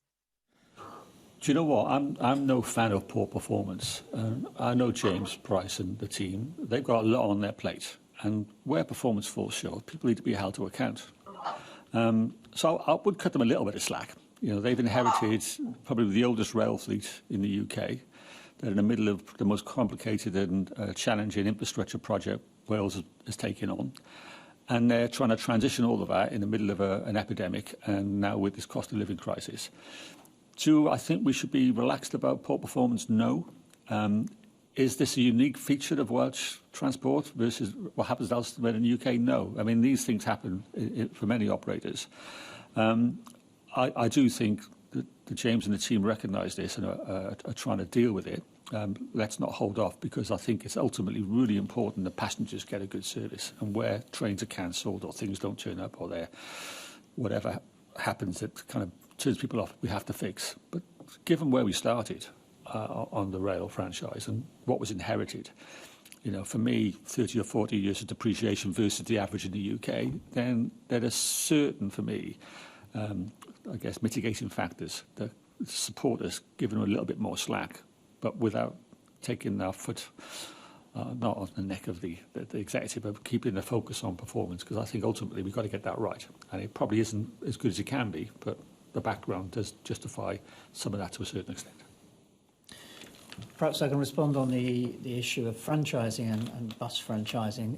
Do you know what? I'm no fan of poor performance. I know James Price and the team. They've got a lot on their plate. And where performance falls short, people need to be held to account. So I would cut them a little bit of slack. They've inherited probably the oldest rail fleet in the UK. They're in the middle of the most complicated and challenging infrastructure project Wales has taken on. And they're trying to transition all of that in the middle of an epidemic and now with this cost of living crisis. Do I think we should be relaxed about poor performance? No. Is this a unique feature of Welsh transport versus what happens elsewhere in the UK? No. I mean, these things happen for many operators. I do think that James and the team recognise this and are trying to deal with it. Let's not hold off, because I think it's ultimately really important that passengers get a good service, and where trains are cancelled or things don't turn up or whatever happens that kind of turns people off, we have to fix. But given where we started on the rail franchise and what was inherited, for me, 30 or 40 years of depreciation versus the average in the UK, then there are certain, for me, I guess, mitigating factors that support us, giving them a little bit more slack, but without taking our foot not on the neck of the executive, but keeping the focus on performance, because I think ultimately we've got to get that right. And it probably isn't as good as it can be, but the background does justify some of that to a certain extent. Perhaps I can respond on the issue of franchising and bus franchising.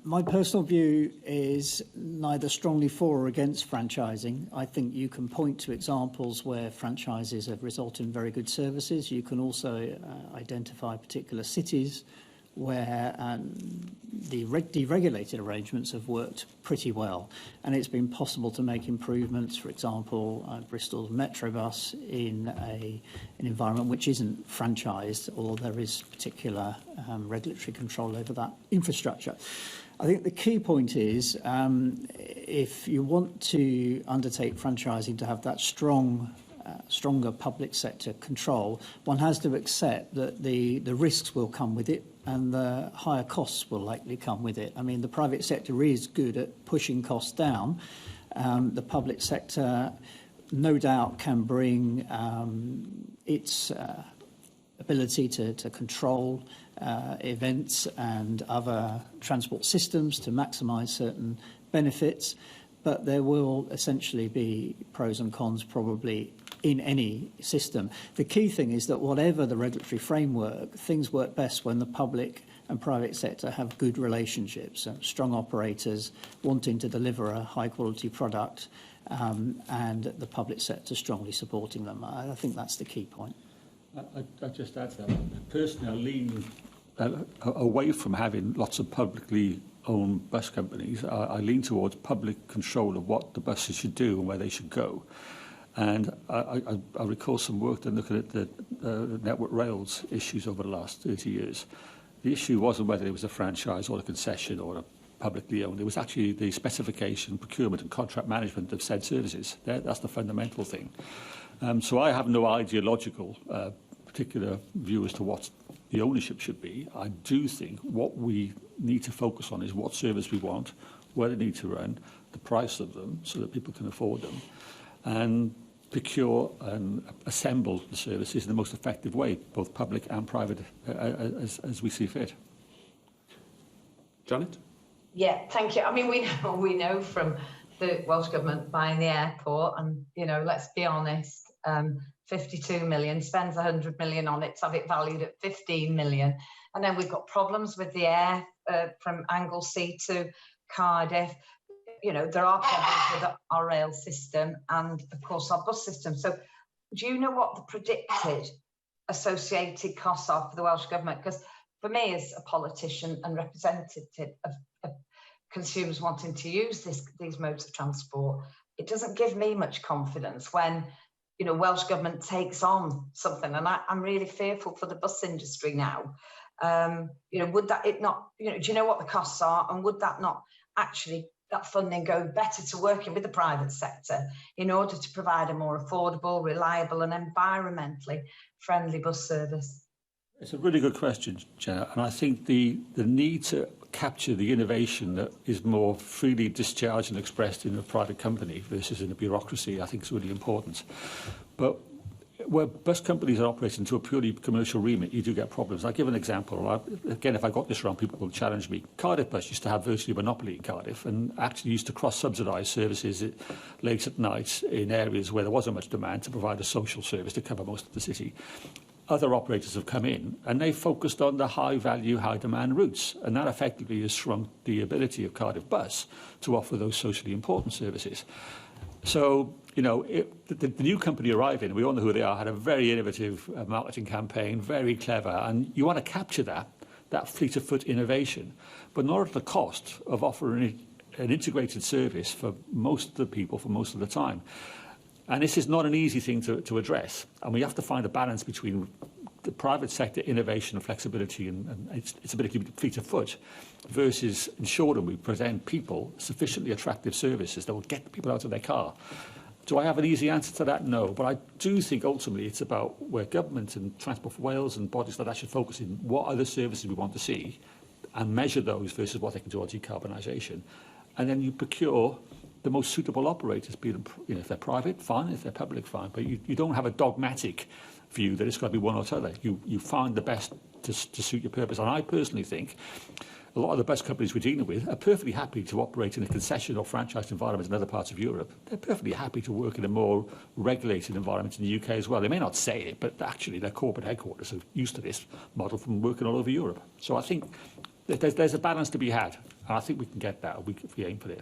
My personal view is neither strongly for or against franchising. I think you can point to examples where franchises have resulted in very good services. You can also identify particular cities where the deregulated arrangements have worked pretty well. And it's been possible to make improvements, for example, Bristol's Metrobus in an environment which isn't franchised, although there is particular regulatory control over that infrastructure. I think the key point is if you want to undertake franchising to have that stronger public sector control, one has to accept that the risks will come with it and the higher costs will likely come with it. I mean, the private sector is good at pushing costs down. The public sector, no doubt, can bring its ability to control events and other transport systems to maximise certain benefits, but there will essentially be pros and cons probably in any system. The key thing is that whatever the regulatory framework, things work best when the public and private sector have good relationships, strong operators wanting to deliver a high-quality product, and the public sector strongly supporting them. I think that's the key point. I'd just add to that. Personally, I lean away from having lots of publicly owned bus companies. I lean towards public control of what the buses should do and where they should go. And I recall some work done looking at the Network Rails issues over the last 30 years. The issue wasn't whether it was a franchise or a concession or a publicly owned. It was actually the specification, procurement and contract management of said services. That's the fundamental thing. So I have no ideological particular view as to what the ownership should be. I do think what we need to focus on is what service we want, where they need to run, the price of them so that people can afford them, and procure and assemble the services in the most effective way, both public and private, as we see fit. Janet? Yeah, thank you. I mean, we know from the Welsh Government buying the airport, and, you know, let's be honest, 52 million, spends 100 million on it to have it valued at 15 million. And then we've got problems with the air from Anglesey to Cardiff. You know, there are problems with our rail system and, of course, our bus system. So do you know what the predicted associated costs are for the Welsh Government? Because for me, as a politician and representative of consumers wanting to use these modes of transport, it doesn't give me much confidence when, you know, Welsh Government takes on something. And I'm really fearful for the bus industry now. You know, would that it not, you know, do you know what the costs are? And would that not actually, that funding go better to working with the private sector in order to provide a more affordable, reliable and environmentally friendly bus service? It's a really good question, Jenna, and I think the need to capture the innovation that is more freely discharged and expressed in a private company versus in a bureaucracy, I think is really important. But where bus companies are operating to a purely commercial remit, you do get problems. I'll give an example. Again, if I got this wrong, people will challenge me. Cardiff Bus used to have virtually a monopoly in Cardiff and actually used to cross-subsidise services late at night in areas where there wasn't much demand to provide a social service to cover most of the city. Other operators have come in and they focused on the high-value, high-demand routes, and that effectively has shrunk the ability of Cardiff Bus to offer those socially important services. So, you know, the new company arriving, we all know who they are, had a very innovative marketing campaign, very clever, and you want to capture that fleet of foot innovation, but not at the cost of offering an integrated service for most of the people for most of the time. And this is not an easy thing to address, and we have to find a balance between the private sector innovation and flexibility and its ability to fleet of foot versus ensuring we present people sufficiently attractive services that will get people out of their car. Do I have an easy answer to that? No. But I do think ultimately it's about where government and Transport for Wales and bodies like that should focus in what are the services we want to see and measure those versus what they can do on decarbonisation. And then you procure the most suitable operators, be them, you know, if they're private, fine, if they're public, fine. But you don't have a dogmatic view that it's got to be one or the other. You find the best to suit your purpose. And I personally think a lot of the bus companies we're dealing with are perfectly happy to operate in a concession or franchised environment in other parts of Europe. They're perfectly happy to work in a more regulated environment in the UK as well. They may not say it, but actually their corporate headquarters are used to this model from working all over Europe. So I think there's a balance to be had, and I think we can get that if we aim for it.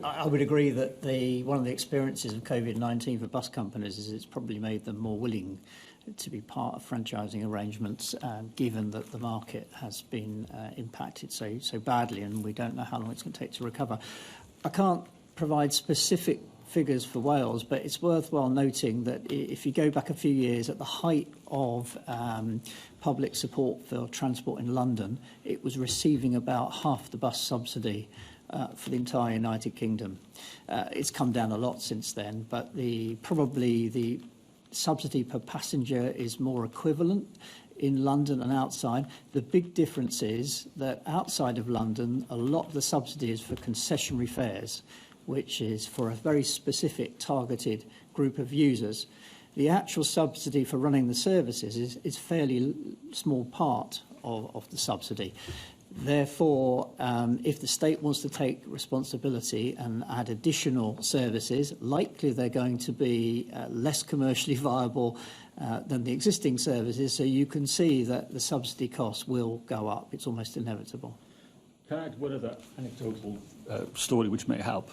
I would agree that one of the experiences of COVID-19 for bus companies is it's probably made them more willing to be part of franchising arrangements, given that the market has been impacted so badly, and we don't know how long it's going to take to recover. I can't provide specific figures for Wales, but it's worthwhile noting that if you go back a few years, at the height of public support for transport in London, it was receiving about half the bus subsidy for the entire United Kingdom. It's come down a lot since then, but probably the subsidy per passenger is more equivalent in London and outside. The big difference is that outside of London, a lot of the subsidy is for concessionary fares, which is for a very specific targeted group of users. The actual subsidy for running the services is fairly small part of the subsidy. Therefore, if the state wants to take responsibility and add additional services, likely they're going to be less commercially viable than the existing services. So you can see that the subsidy costs will go up. It's almost inevitable. Can I add one other anecdotal story which may help?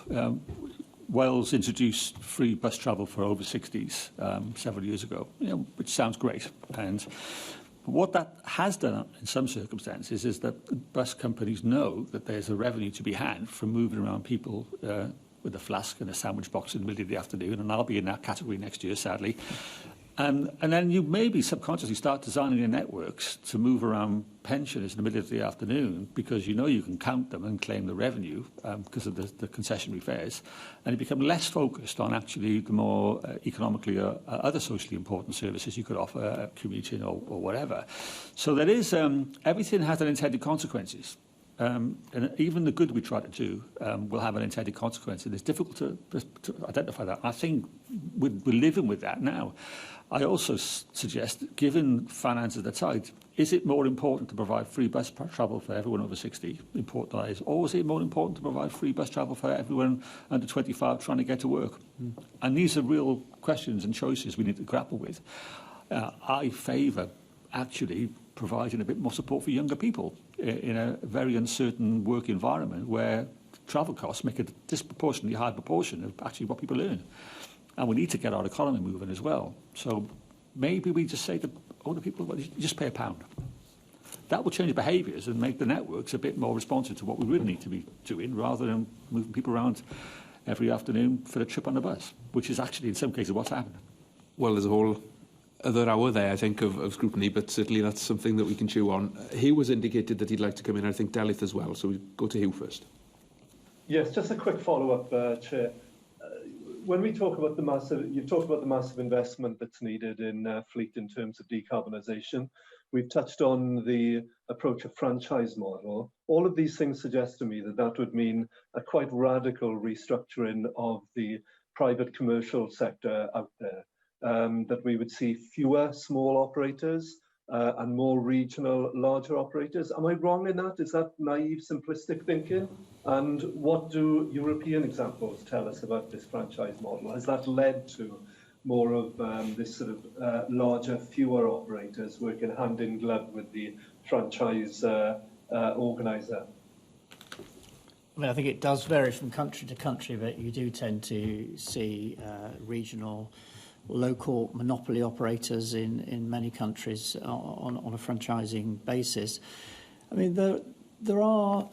Wales introduced free bus travel for over 60s several years ago, which sounds great. And what that has done in some circumstances is that bus companies know that there's a revenue to be had from moving around people with a flask and a sandwich box in the middle of the afternoon, and I'll be in that category next year, sadly. And then you maybe subconsciously start designing your networks to move around pensioners in the middle of the afternoon because you know you can count them and claim the revenue because of the concessionary fares. And you become less focused on actually the more economically or other socially important services you could offer, commuting or whatever. So there is, everything has unintended consequences. And even the good we try to do will have an intended consequence. And it's difficult to identify that. I think we're living with that now. I also suggest, given finances are tight, is it more important to provide free bus travel for everyone over 60, important that is, or is it more important to provide free bus travel for everyone under 25 trying to get to work? And these are real questions and choices we need to grapple with. I favour actually providing a bit more support for younger people in a very uncertain work environment where travel costs make a disproportionately high proportion of actually what people earn. And we need to get our economy moving as well. So maybe we just say to older people, well, you just pay £1. That will change behaviours and make the networks a bit more responsive to what we really need to be doing, rather than moving people around every afternoon for a trip on the bus, which is actually in some cases what's happened. Well, there's a whole other hour there, I think, of scrutiny, but certainly that's something that we can chew on. Hugh has indicated that he'd like to come in, I think Delith as well, so we go to Hugh first. Yes, just a quick follow-up, Chair. When we talk about you've talked about the massive investment that's needed in fleet in terms of decarbonisation. We've touched on the approach of franchise model. All of these things suggest to me that that would mean a quite radical restructuring of the private commercial sector out there. That we would see fewer small operators and more regional, larger operators. Am I wrong in that? Is that naive, simplistic thinking? And what do European examples tell us about this franchise model? Has that led to more of this sort of larger, fewer operators working hand in glove with the franchise organiser? I mean, I think it does vary from country to country, but you do tend to see regional, local monopoly operators in many countries on a franchising basis. I mean, there are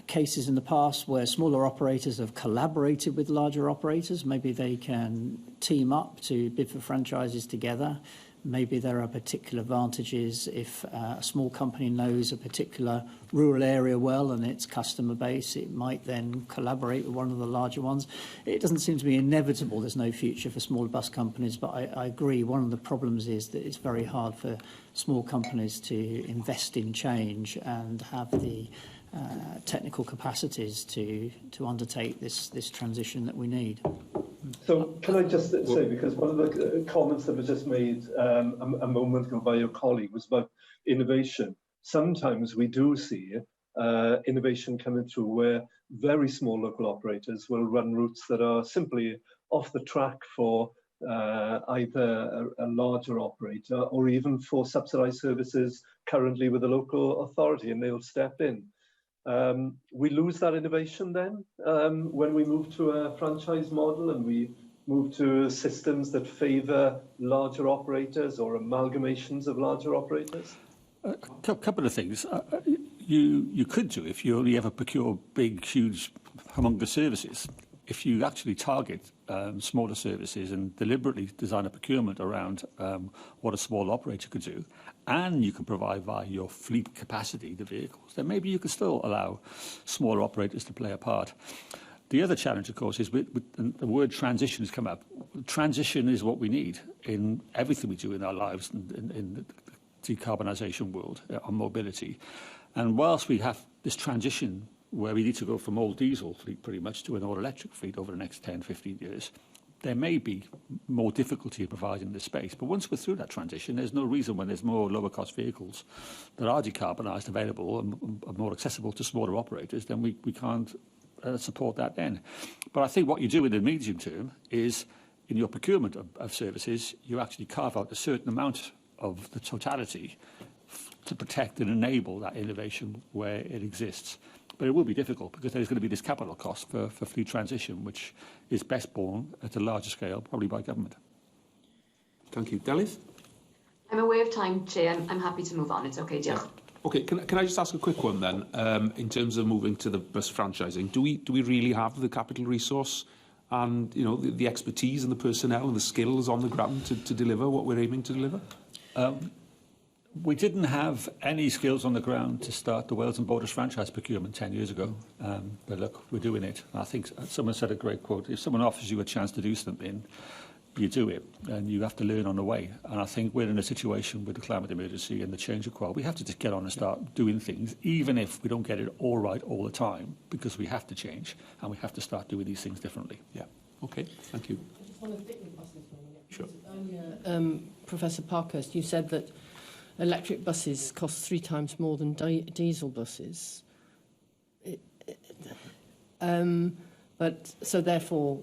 cases in the past where smaller operators have collaborated with larger operators. Maybe they can team up to bid for franchises together. Maybe there are particular advantages if a small company knows a particular rural area well and its customer base. It might then collaborate with one of the larger ones. It doesn't seem to be inevitable there's no future for small bus companies, but I agree one of the problems is that it's very hard for small companies to invest in change and have the technical capacities to undertake this transition that we need. So can I just say, because one of the comments that was just made a moment ago by your colleague was about innovation. Sometimes we do see innovation coming through where very small local operators will run routes that are simply off the track for either a larger operator or even for subsidised services currently with the local authority, and they'll step in. We lose that innovation then when we move to a franchise model and we move to systems that favour larger operators or amalgamations of larger operators? A couple of things. You could do if you only ever procure big, huge, humongous services. If you actually target smaller services and deliberately design a procurement around what a small operator could do, and you can provide via your fleet capacity the vehicles, then maybe you could still allow smaller operators to play a part. The other challenge, of course, is the word transition has come up. Transition is what we need in everything we do in our lives in the decarbonisation world on mobility. And whilst we have this transition where we need to go from all diesel fleet pretty much to an all-electric fleet over the next 10, 15 years, there may be more difficulty in providing this space. But once we're through that transition, there's no reason when there's more lower-cost vehicles that are decarbonised available and more accessible to smaller operators, then we can't support that then. But I think what you do in the medium term is, in your procurement of services, you actually carve out a certain amount of the totality to protect and enable that innovation where it exists. But it will be difficult because there's going to be this capital cost for fleet transition, which is best borne at a larger scale, probably by government. Thank you. Delyth? I'm aware of time, Chair. I'm happy to move on. It's okay, Jill. Okay, can I just ask a quick one then? In terms of moving to the bus franchising, do we really have the capital resource and the expertise and the personnel and the skills on the ground to deliver what we're aiming to deliver? We didn't have any skills on the ground to start the Wales and Borders franchise procurement 10 years ago. But look, we're doing it. I think someone said a great quote. If someone offers you a chance to do something, you do it, and you have to learn on the way. And I think we're in a situation with the climate emergency and the change required. We have to just get on and start doing things, even if we don't get it all right all the time, because we have to change and we have to start doing these things differently. Yeah. Okay. Thank you. I just want to stick with buses for a minute. Sure. Earlier, Professor Parkhurst, you said that electric buses cost 3 times more than diesel buses. But so therefore,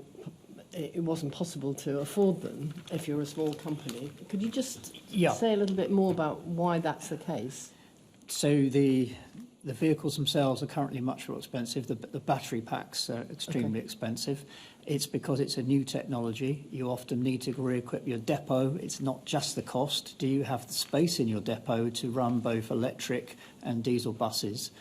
it wasn't possible to afford them if you're a small company. Could you just say a little bit more about why that's the case? So the vehicles themselves are currently much more expensive. The battery packs are extremely expensive. It's because it's a new technology. You often need to re-equip your depot. It's not just the cost. Do you have the space in your depot to run both electric and diesel buses?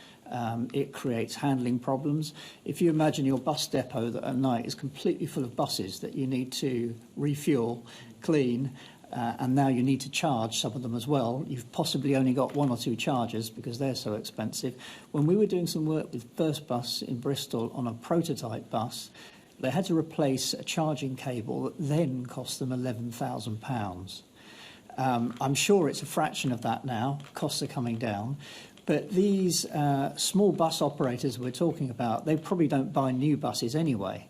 It creates handling problems. If you imagine your bus depot that at night is completely full of buses that you need to refuel, clean, and now you need to charge some of them as well. You've possibly only got 1 or 2 chargers because they're so expensive. When we were doing some work with First Bus in Bristol on a prototype bus, they had to replace a charging cable that then cost them £11,000. I'm sure it's a fraction of that now. Costs are coming down. But these small bus operators we're talking about, they probably don't buy new buses anyway.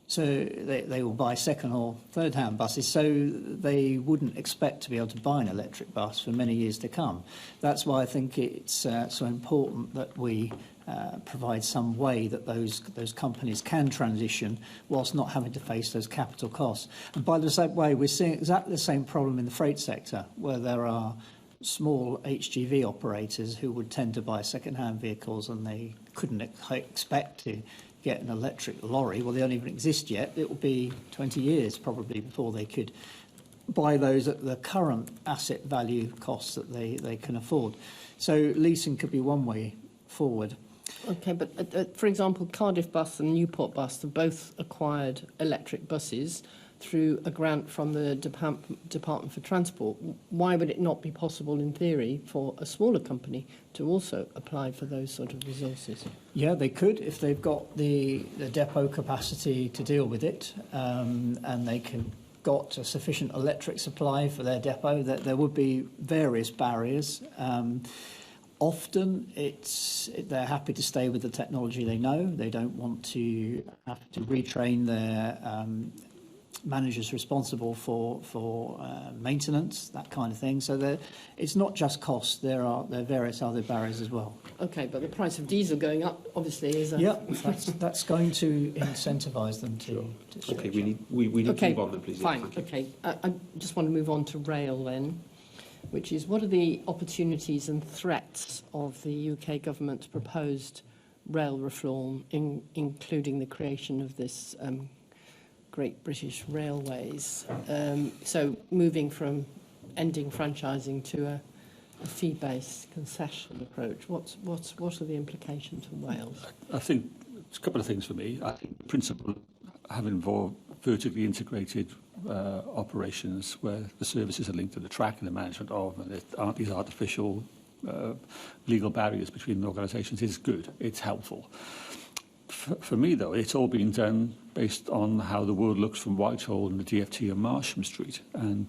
So they will buy second or third-hand buses, so they wouldn't expect to be able to buy an electric bus for many years to come. That's why I think it's so important that we provide some way that those companies can transition whilst not having to face those capital costs. And by the same way, we're seeing exactly the same problem in the freight sector, where there are small HGV operators who would tend to buy second-hand vehicles and they couldn't expect to get an electric lorry. Well, they don't even exist yet. It will be 20 years probably before they could buy those at the current asset value costs that they can afford. So leasing could be one way forward. Okay, but for example, Cardiff Bus and Newport Bus have both acquired electric buses through a grant from the Department for Transport. Why would it not be possible, in theory, for a smaller company to also apply for those sort of resources? Yeah, they could if they've got the depot capacity to deal with it, and they can got a sufficient electric supply for their depot. That there would be various barriers. Often they're happy to stay with the technology they know. They don't want to have to retrain managers responsible for maintenance, that kind of thing. So it's not just cost. There are various other barriers as well. Okay, but the price of diesel going up obviously is a... Yeah, that's going to incentivise them to switch. Okay, we need to move on then, please. Fine. Yeah, okay, I just want to move on to rail then, which is what are the opportunities and threats of the UK government's proposed rail reform, including the creation of this Great British Railways. So moving from ending franchising to a fee-based concession approach, what are the implications for Wales? I think it's a couple of things for me. I think the principle have involved vertically integrated operations where the services are linked to the track and the management of, and there aren't these artificial legal barriers between organisations is good. It's helpful. For me, though, it's all been done based on how the world looks from Whitehall and the DFT and Marsham Street. And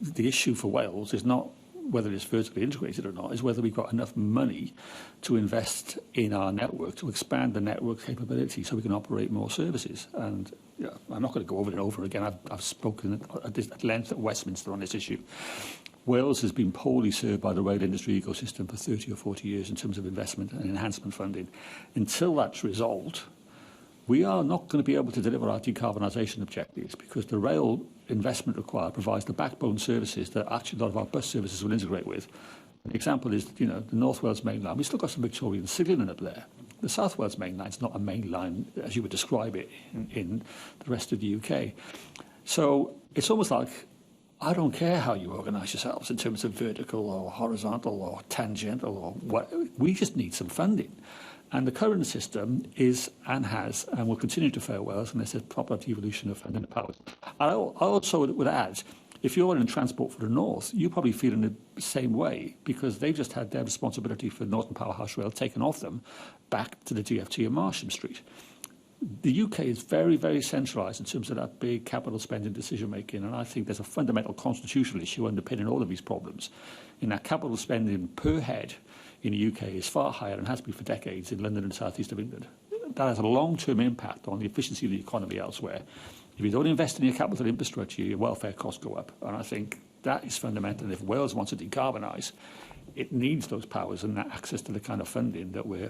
the issue for Wales is not whether it's vertically integrated or not, is whether we've got enough money to invest in our network, to expand the network capability so we can operate more services. And yeah, I'm not going to go over it over again. I've spoken at length at Westminster on this issue. Wales has been poorly served by the rail industry ecosystem for 30 or 40 years in terms of investment and enhancement funding. Until that's resolved, we are not going to be able to deliver our decarbonisation objectives because the rail investment required provides the backbone services that actually a lot of our bus services will integrate with. An example is, the North Wales main line. We've still got some Victorian signalling up there. The South Wales main line is not a main line as you would describe it in the rest of the UK. So it's almost like, I don't care how you organise yourselves in terms of vertical or horizontal or tangential or what. We just need some funding. And the current system is and has and will continue to fail Wales unless there's proper devolution of funding powers. I also would add, if you're in transport for the North, you probably feel in the same way because they've just had their responsibility for Northern Powerhouse Rail taken off them back to the DFT and Marsham Street. The UK is very, very centralised in terms of that big capital spending decision-making, and I think there's a fundamental constitutional issue underpinning all of these problems. In that capital spending per head in the UK is far higher and has been for decades in London and the south east of England. That has a long-term impact on the efficiency of the economy elsewhere. If you don't invest in your capital infrastructure, your welfare costs go up, and I think that is fundamental. And if Wales wants to decarbonise, it needs those powers and that access to the kind of funding that we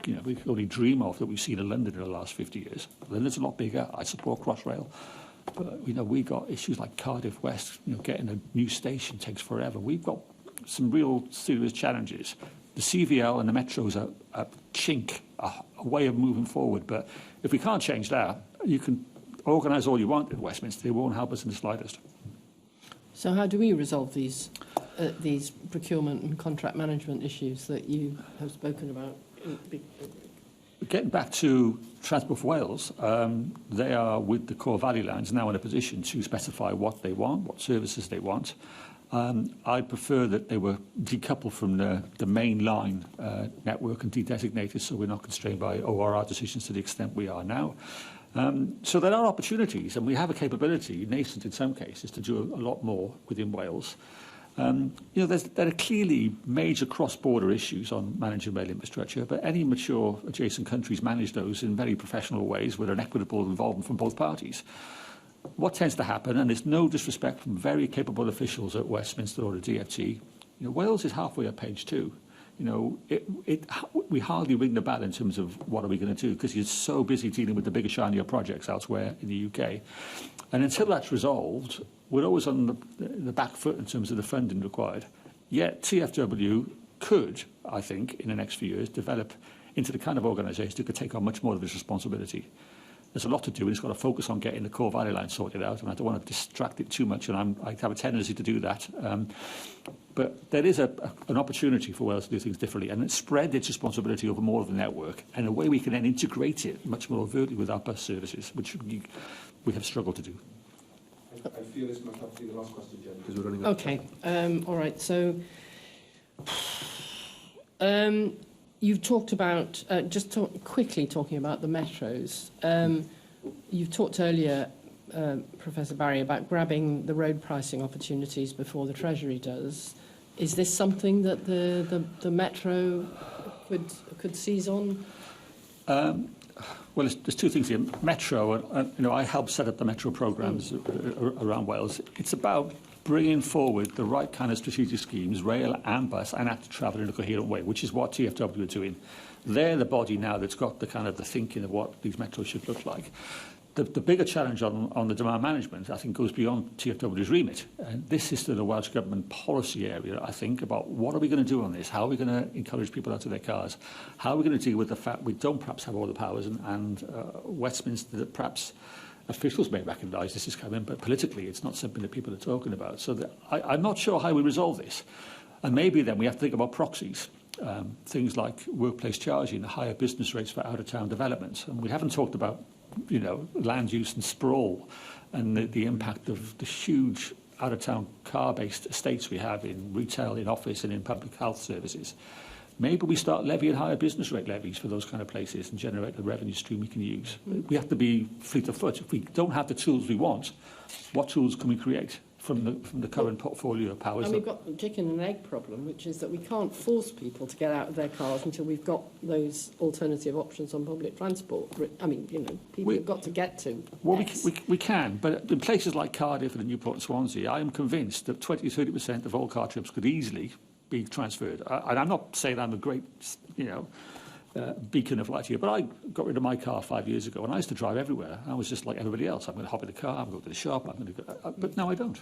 can only dream of that we've seen in London in the last 50 years. London's a lot bigger. I support Crossrail. But, we got issues like Cardiff West, getting a new station takes forever. We've got some real serious challenges. The CVL and the metros are a chink, a way of moving forward. But if we can't change that, you can organise all you want in Westminster. It won't help us in the slightest. So how do we resolve these procurement and contract management issues that you have spoken about? Getting back to Transport for Wales, they are, with the core value lines, now in a position to specify what they want, what services they want. I'd prefer that they were decoupled from the main line network and de-designated so we're not constrained by ORR decisions to the extent we are now. So there are opportunities, and we have a capability, nascent in some cases, to do a lot more within Wales. There are clearly major cross-border issues on managing rail infrastructure, but any mature adjacent countries manage those in very professional ways with an equitable involvement from both parties. What tends to happen, and there's no disrespect from very capable officials at Westminster or the DFT, Wales is halfway up page 2. We hardly ring the bell in terms of what are we going to do because you're so busy dealing with the bigger, shinier projects elsewhere in the UK. And until that's resolved, we're always on the back foot in terms of the funding required. Yet TFW could, I think, in the next few years, develop into the kind of organisation that could take on much more of this responsibility. There's a lot to do, and it's got to focus on getting the core value line sorted out, and I don't want to distract it too much, and I have a tendency to do that. But there is an opportunity for Wales to do things differently and spread its responsibility over more of the network, and a way we can then integrate it much more overtly with our bus services, which we have struggled to do. I feel this might have to be the last question, Jen, because we're running out of time. Okay, all right, so you've talked about, quickly talking about the metros. You've talked earlier, Professor Barry, about grabbing the road pricing opportunities before the Treasury does. Is this something that the Metro could seize on? Well, there's two things here. Metro, and you know, I helped set up the Metro programmes around Wales. It's about bringing forward the right kind of strategic schemes, rail and bus, and active travel in a coherent way, which is what TfW are doing. They're the body now that's got the kind of the thinking of what these metros should look like. The bigger challenge on the demand management, I think, goes beyond TfW's remit. And this is still the Welsh Government policy area, I think, about what are we going to do on this? How are we going to encourage people out of their cars? How are we going to deal with the fact we don't perhaps have all the powers and Westminster, that perhaps officials may recognise this is coming, but politically it's not something that people are talking about. So I'm not sure how we resolve this. And maybe then we have to think about proxies. Things like workplace charging, higher business rates for out-of-town development. And we haven't talked about, you know, land use and sprawl and the impact of the huge out-of-town car-based estates we have in retail, in office and in public health services. Maybe we start levying higher business rate levies for those kind of places and generate the revenue stream we can use. We have to be fleet of foot. If we don't have the tools we want, what tools can we create from the current portfolio of powers? And we've got the chicken and egg problem, which is that we can't force people to get out of their cars until we've got those alternative options on public transport. I mean, you know, people have got to get to. Well, we can, but in places like Cardiff and Newport and Swansea, I am convinced that 20-30% of all car trips could easily be transferred. And I'm not saying I'm a great, you know, beacon of light here, but I got rid of my car 5 years ago, and I used to drive everywhere. I was just like everybody else. I'm going to hop in the car, I'm going to go to the shop, I'm going to go, but now I don't.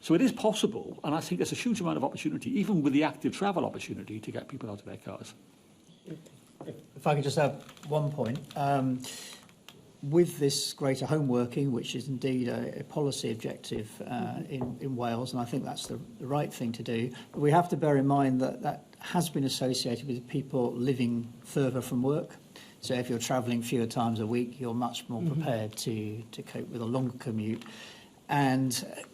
So it is possible, and I think there's a huge amount of opportunity, even with the active travel opportunity, to get people out of their cars. If I could just add one point. With this greater home working, which is indeed a policy objective in Wales, and I think that's the right thing to do, but we have to bear in mind that that has been associated with people living further from work. So if you're travelling fewer times a week, you're much more prepared to cope with a longer commute. And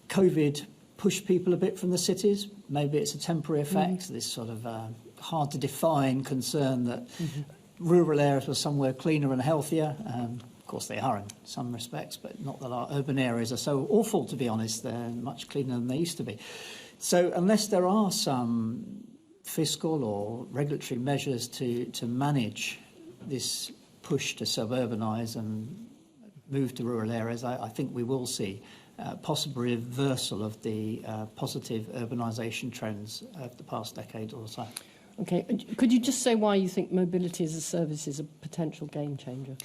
COVID pushed people a bit from the cities. Maybe it's a temporary effect, this sort of hard to define concern that rural areas were somewhere cleaner and healthier. Of course, they are in some respects, but not that our urban areas are so awful, to be honest. They're much cleaner than they used to be. So unless there are some fiscal or regulatory measures to manage this push to suburbanise and move to rural areas, I think we will see possible reversal of the positive urbanisation trends of the past decade or so. Okay, could you just say why you think mobility as a service is a potential game changer?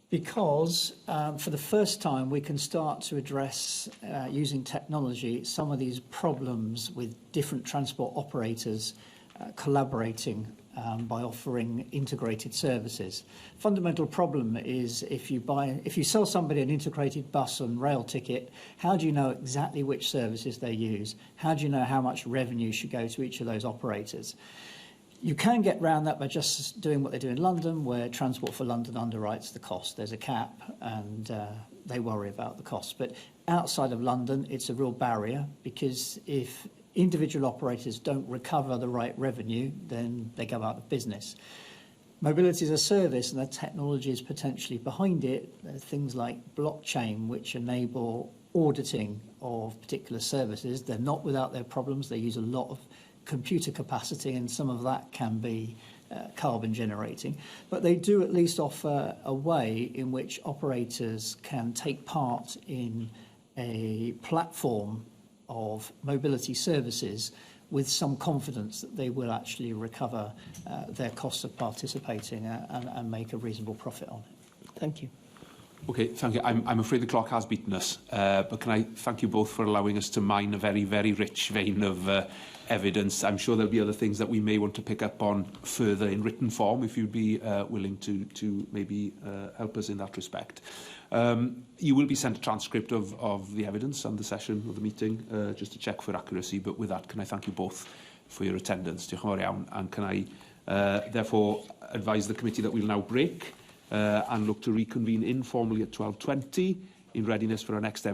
Because for the first time we can start to address, using technology, some of these problems with different transport operators collaborating by offering integrated services. Fundamental problem is if you sell somebody an integrated bus and rail ticket, how do you know exactly which services they use? How do you know how much revenue should go to each of those operators? You can get around that by just doing what they do in London, where Transport for London underwrites the cost. There's a cap and they worry about the cost. But outside of London, it's a real barrier, because if individual operators don't recover the right revenue, then they go out of business. Mobility as a service, and the technology is potentially behind it. There are things like blockchain, which enable auditing of particular services. They're not without their problems. They use a lot of computer capacity, and some of that can be carbon generating, but they do at least offer a way in which operators can take part in a platform of mobility services with some confidence that they will actually recover their costs of participating and make a reasonable profit on it. Thank you. Okay, thank you. I'm afraid the clock has beaten us, but can I thank you both for allowing us to mine a very, very rich vein of evidence. I'm sure there'll be other things that we may want to pick up on further in written form, if you'd be willing to maybe help us in that respect. You will be sent a transcript of the evidence and the session of the meeting, just to check for accuracy, but with that, can I thank you both for your attendance? Diolch yn fawr iawn. And can I therefore advise the committee that we'll now break and look to reconvene informally at 12:20 in readiness for our next evidence.